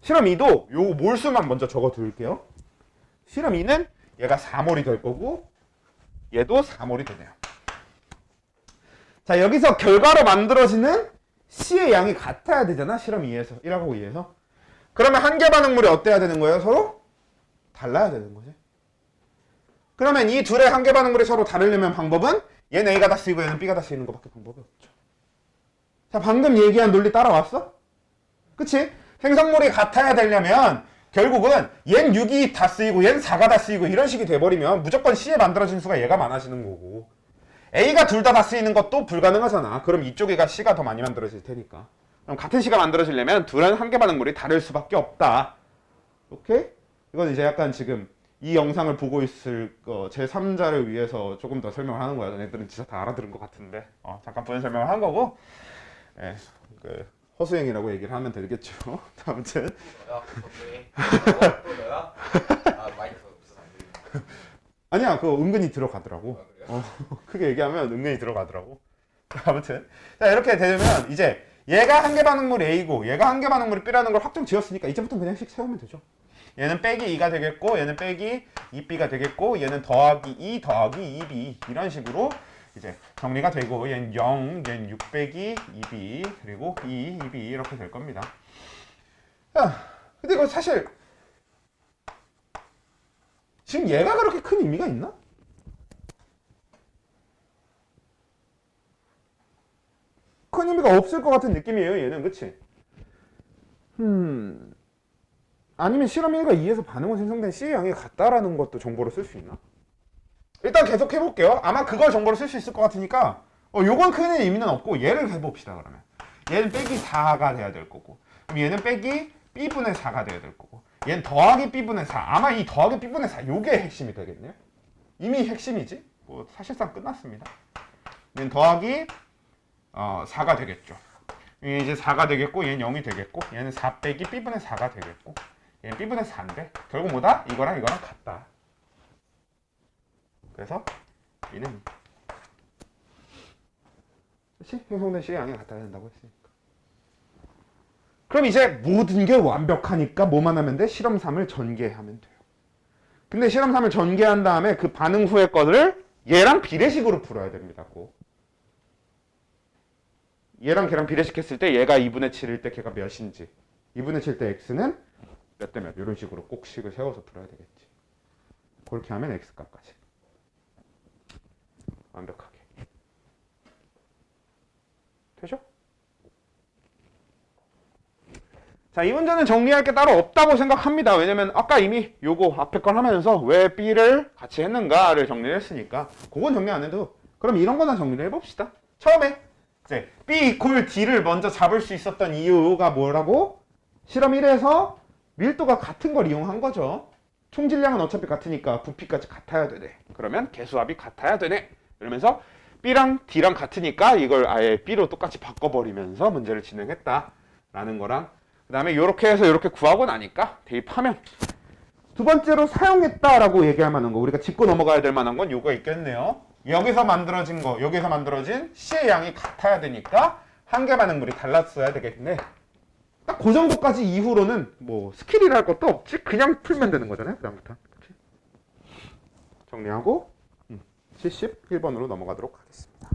실험 2도 요 몰수만 먼저 적어 둘게요. 실험 2는 얘가 4몰이 될 거고 얘도 4몰이 되네요. 자, 여기서 결과로 만들어지는 C의 양이 같아야 되잖아. 실험 2에서 1하고 2에서. 그러면 한 개 반응물이 어때야 되는 거예요? 서로 달라야 되는 거지. 그러면 이 둘의 한 개 반응물이 서로 다르려면 방법은 얘는 A가 다 쓰이고 얘는 B가 다 쓰이는 것밖에 방법이 없죠. 자, 방금 얘기한 논리 따라왔어? 그치? 생성물이 같아야 되려면 결국은 얘는 6이 다 쓰이고 얘는 4가 다 쓰이고 이런 식이 돼버리면 무조건 C에 만들어진 수가 얘가 많아지는 거고 A가 둘 다 쓰이는 것도 불가능하잖아. 그럼 이쪽에가 C가 더 많이 만들어질 테니까. 그럼 같은 C가 만들어지려면 둘은 한 개 반응물이 다를 수밖에 없다. 오케이? 이건 이제 약간 지금 이 영상을 보고 있을 제3자를 위해서 조금 더 설명을 하는 거야. 너네들은 진짜 다 알아들은 것 같은데 잠깐 부연 설명을 한 거고 허수행이라고 얘기를 하면 되겠죠. 아무튼 너야? 갑자기? 또 너야? 마이크 없어서 안 들리네. 아니야, 그거 은근히 들어가더라고. 그래요? 크게 얘기하면 은근히 들어가더라고. 아무튼 자, 이렇게 되면 이제 얘가 한 개 반응물이 A고 얘가 한 개 반응물이 B라는 걸 확정 지었으니까 이제부터 그냥 식 세우면 되죠. 얘는 빼기 2가 되겠고 얘는 빼기 2B가 되겠고 얘는 더하기 2 더하기 2B 이런 식으로 이제 정리가 되고 얘는 0, 얘는 6 빼기 2B 그리고 2, 2B 이렇게 될 겁니다. 야, 근데 이거 사실 지금 얘가 그렇게 큰 의미가 있나? 큰 의미가 없을 것 같은 느낌이에요, 얘는. 그치? 아니면 실험 1과 2에서 반응 후 생성된 C의 양이 같다라는 것도 정보로 쓸 수 있나? 일단 계속 해볼게요. 아마 그걸 정보로 쓸 수 있을 것 같으니까 요건 큰 의미는 없고 얘를 해봅시다. 그러면 얘는 빼기 4가 돼야 될 거고 그럼 얘는 빼기 B분의 4가 돼야 될 거고 얘는 더하기 B분의 4. 아마 이 더하기 B분의 4 요게 핵심이 되겠네요. 이미 핵심이지. 뭐 사실상 끝났습니다. 얘는 더하기 4가 되겠죠. 얘는 이제 4가 되겠고 얘는 0이 되겠고 얘는 4 빼기 B분의 4가 되겠고 얘는 B분의 4인데 결국 뭐다? 이거랑 같다. 그래서 얘는 그렇지? 형성된 C의 양이 같아야 된다고 했으니까. 그럼 이제 모든 게 완벽하니까 뭐만 하면 돼? 실험 3을 전개하면 돼요. 근데 실험 3을 전개한 다음에 그 반응 후의 거를 얘랑 비례식으로 풀어야 됩니다. 꼭. 얘랑 걔랑 비례식했을 때 얘가 2분의 7일 때 걔가 몇인지 2분의 7 때 x는 몇 대 몇 이런 식으로 꼭 식을 세워서 풀어야 되겠지. 그렇게 하면 x값까지 완벽하게 되죠? 자, 이 문제는 정리할 게 따로 없다고 생각합니다. 왜냐면 아까 이미 요거 앞에 걸 하면서 왜 B를 같이 했는가를 정리를 했으니까 그건 정리 안 해도 그럼 이런 거나 정리를 해봅시다. 처음에 이제 B 이퀄 D를 먼저 잡을 수 있었던 이유가 뭐라고? 실험 1에서 밀도가 같은 걸 이용한 거죠. 총질량은 어차피 같으니까 부피까지 같아야 되네. 그러면 개수합이 같아야 되네. 이러면서 B랑 D랑 같으니까 이걸 아예 B로 똑같이 바꿔버리면서 문제를 진행했다라는 거랑 그 다음에 이렇게 해서 이렇게 구하고 나니까 대입하면 두 번째로 사용했다라고 얘기할 만한 거 우리가 짚고 넘어가야 될 만한 건 요거 있겠네요. 여기서 만들어진 거 여기서 만들어진 C의 양이 같아야 되니까 한계 반응물이 달랐어야 되겠네. 딱 그 정도까지 이후로는 뭐 스킬이라 할 것도 없지. 그냥 풀면 되는 거잖아요. 그 다음부터 그치? 정리하고 71번으로 넘어가도록 하겠습니다.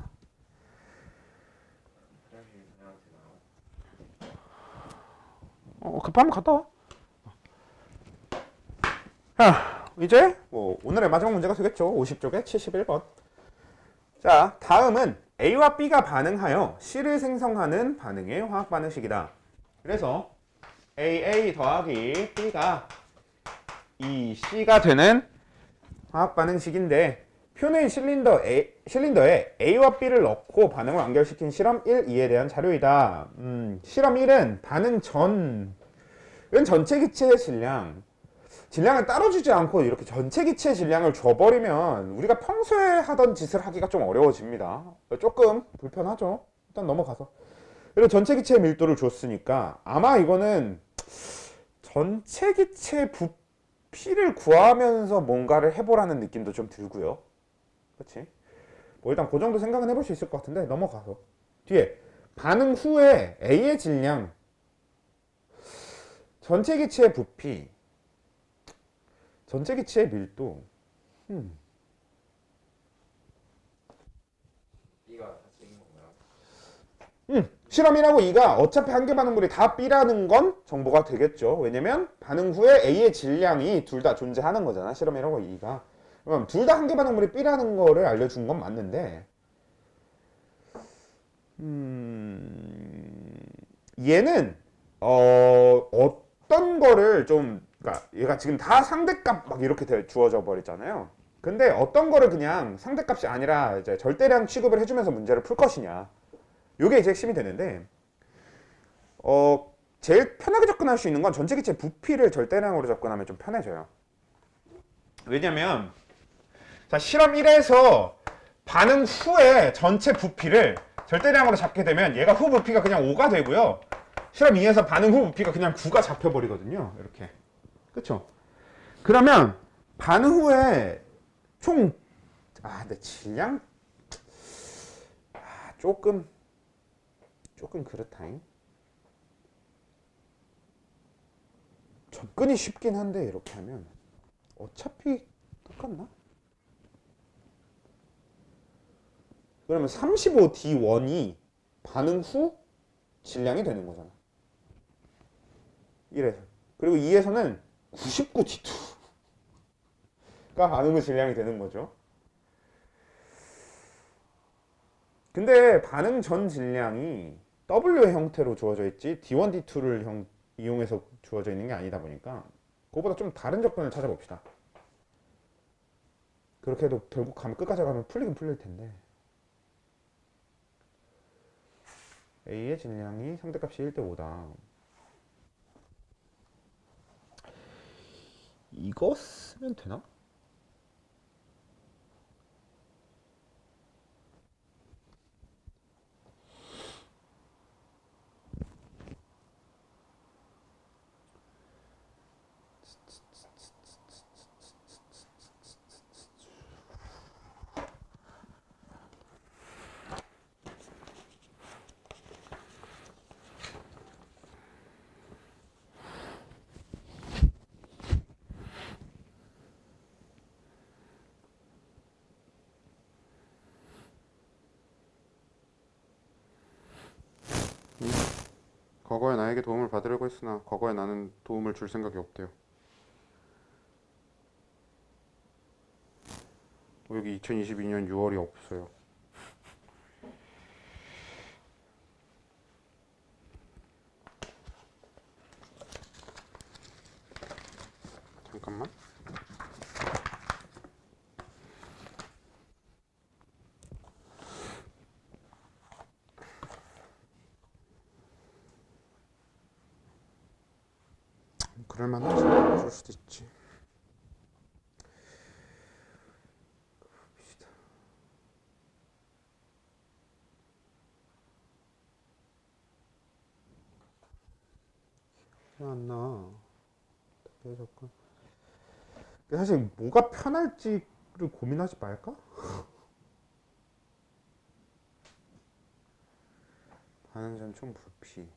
급하면 갔다 와. 자, 이제 뭐 오늘의 마지막 문제가 되겠죠. 50쪽에 71번. 자, 다음은 A와 B가 반응하여 C를 생성하는 반응의 화학 반응식이다. 그래서 AA 더하기 B가 이 C가 되는 화학 반응식인데 표는 실린더에 A와 B를 넣고 반응을 완결시킨 실험 1, 2에 대한 자료이다. 실험 1은 반응 전은 전체 기체의 질량을 따로 주지 않고 이렇게 전체 기체의 질량을 줘버리면 우리가 평소에 하던 짓을 하기가 좀 어려워집니다. 조금 불편하죠. 일단 넘어가서. 그리고 전체 기체의 밀도를 줬으니까 아마 이거는 전체 기체 부피를 구하면서 뭔가를 해보라는 느낌도 좀 들고요. 그렇지? 뭐 일단 그 정도 생각은 해볼 수 있을 것 같은데 넘어가서 뒤에 반응 후에 A의 질량 전체 기체의 부피 전체 기체의 밀도 B가 다 C인 건가요? 실험 1하고 2가 어차피 한계 반응물이 다 B라는 건 정보가 되겠죠. 왜냐면 반응 후에 A의 질량이 둘 다 존재하는 거잖아. 실험 1하고 2가. 그럼 둘 다 한계 반응물이 B라는 거를 알려준 건 맞는데 얘는 어떤 거를 좀 그러니까 얘가 지금 다 상대값 막 이렇게 주어져 버렸잖아요. 근데 어떤 거를 그냥 상대값이 아니라 이제 절대량 취급을 해주면서 문제를 풀 것이냐. 요게 이제 핵심이 되는데 제일 편하게 접근할 수 있는 건 전체 기체 부피를 절대량으로 접근하면 좀 편해져요. 왜냐면 자, 실험 1에서 반응 후에 전체 부피를 절대량으로 잡게 되면 얘가 후 부피가 그냥 5가 되고요. 실험 2에서 반응 후 부피가 그냥 9가 잡혀버리거든요. 이렇게. 그쵸? 그러면 반응 후에 근데 질량? 조금 그렇다잉. 접근이 쉽긴 한데 이렇게 하면 어차피 똑같나? 그러면 35D1이 반응 후 질량이 되는 거잖아. 1에서. 그리고 2에서는 99D2가 반응 후 질량이 되는 거죠. 근데 반응 전 질량이 W의 형태로 주어져 있지 D1, D2를 이용해서 주어져 있는 게 아니다 보니까 그거보다 좀 다른 접근을 찾아봅시다. 그렇게 해도 결국 끝까지 가면 풀리긴 풀릴 텐데 A의 질량이 상대값이 1대 5다. 이거 쓰면 되나? 과거에 나에게 도움을 받으려고 했으나 과거에 나는 도움을 줄 생각이 없대요. 여기 2022년 6월이 없어요. 잠깐만. 그럴만하지. 그럴 수도 있지. 봅시다. 안 나. 잠깐. 사실 뭐가 편할지를 고민하지 말까? 하는 점 좀 불피.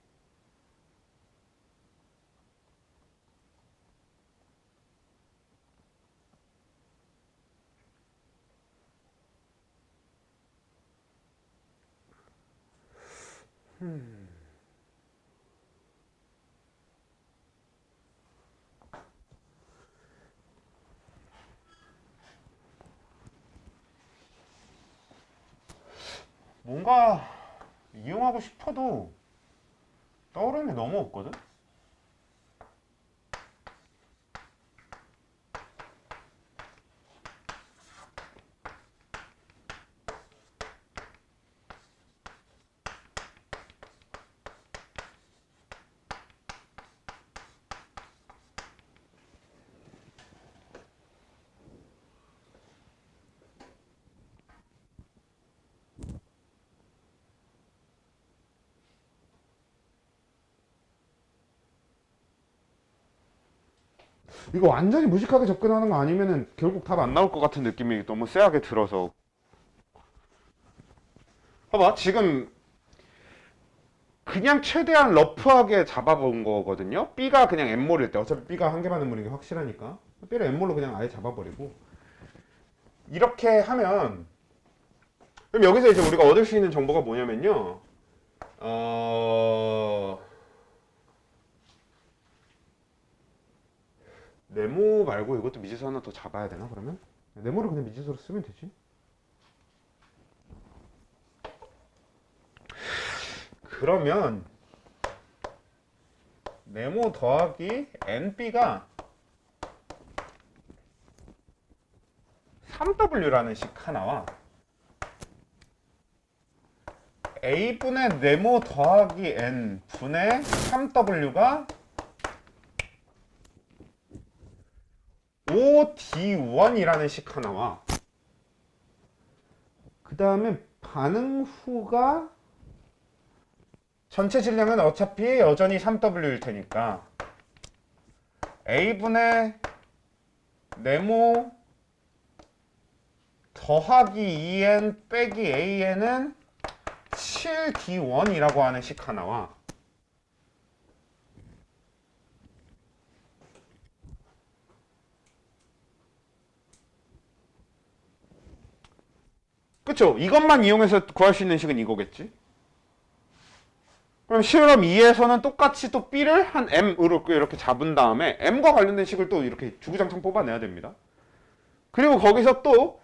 뭔가 이용하고 싶어도 떠오르는 게 너무 없거든? 이거 완전히 무식하게 접근하는 거 아니면은 결국 답 안 나올 것 같은 느낌이 너무 쎄하게 들어서. 봐봐, 지금 그냥 최대한 러프하게 잡아본 거거든요. B가 그냥 M몰일 때, 어차피 B가 한 개 맞는 물인 게 확실하니까 B를 M몰로 그냥 아예 잡아버리고 이렇게 하면, 그럼 여기서 이제 우리가 얻을 수 있는 정보가 뭐냐면요, 네모 말고 이것도 미지수 하나 더 잡아야 되나 그러면? 네모를 그냥 미지수로 쓰면 되지. 그러면 네모 더하기 nb가 3w라는 식 하나와 a분의 네모 더하기 n 분의 3w가 5d1이라는 식 하나와 그 다음에 반응 후가 전체 질량은 어차피 여전히 3w일 테니까 a분의 네모 더하기 2n 빼기 an은 7d1이라고 하는 식 하나와 그쵸? 이것만 이용해서 구할 수 있는 식은 이거겠지? 그럼 실험 2에서는 똑같이 또 B를 한 M으로 이렇게 잡은 다음에 M과 관련된 식을 또 이렇게 주구장창 뽑아내야 됩니다. 그리고 거기서 또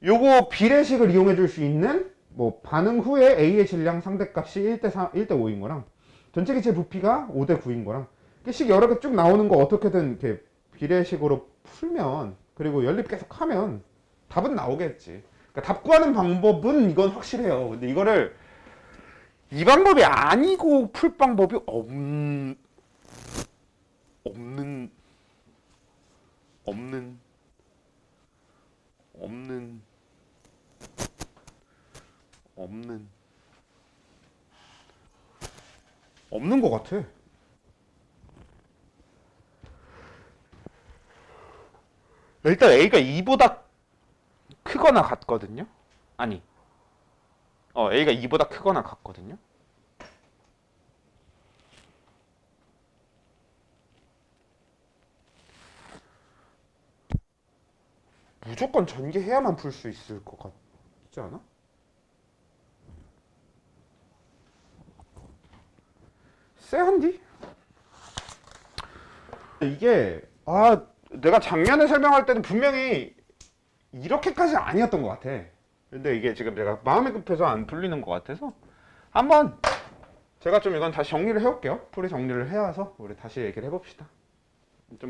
요거 비례식을 이용해 줄 수 있는 뭐 반응 후에 A의 질량 상대값이 1대 5인 거랑 전체 기체 부피가 5대 9인 거랑 식 여러 개 쭉 나오는 거 어떻게든 이렇게 비례식으로 풀면 그리고 연립 계속 하면 답은 나오겠지. 그러니까 답 구하는 방법은 이건 확실해요. 근데 이거를 이 방법이 아니고 풀 방법이 없는 없는 없는 없는 없는 없는 것 같아. 일단 A가 2보다 크거나 같거든요. 아니, A가 2보다 크거나 같거든요. 무조건 전개해야만 풀 수 있을 것 같지 않아? 쎄한디? 이게 내가 작년에 설명할 때는 분명히 이렇게까지 아니었던 것 같아. 근데 이게 지금 내가 마음이 급해서 안 풀리는 것 같아서 한번 제가 좀 이건 다시 정리를 해올게요. 풀이 정리를 해와서 우리 다시 얘기를 해봅시다. 좀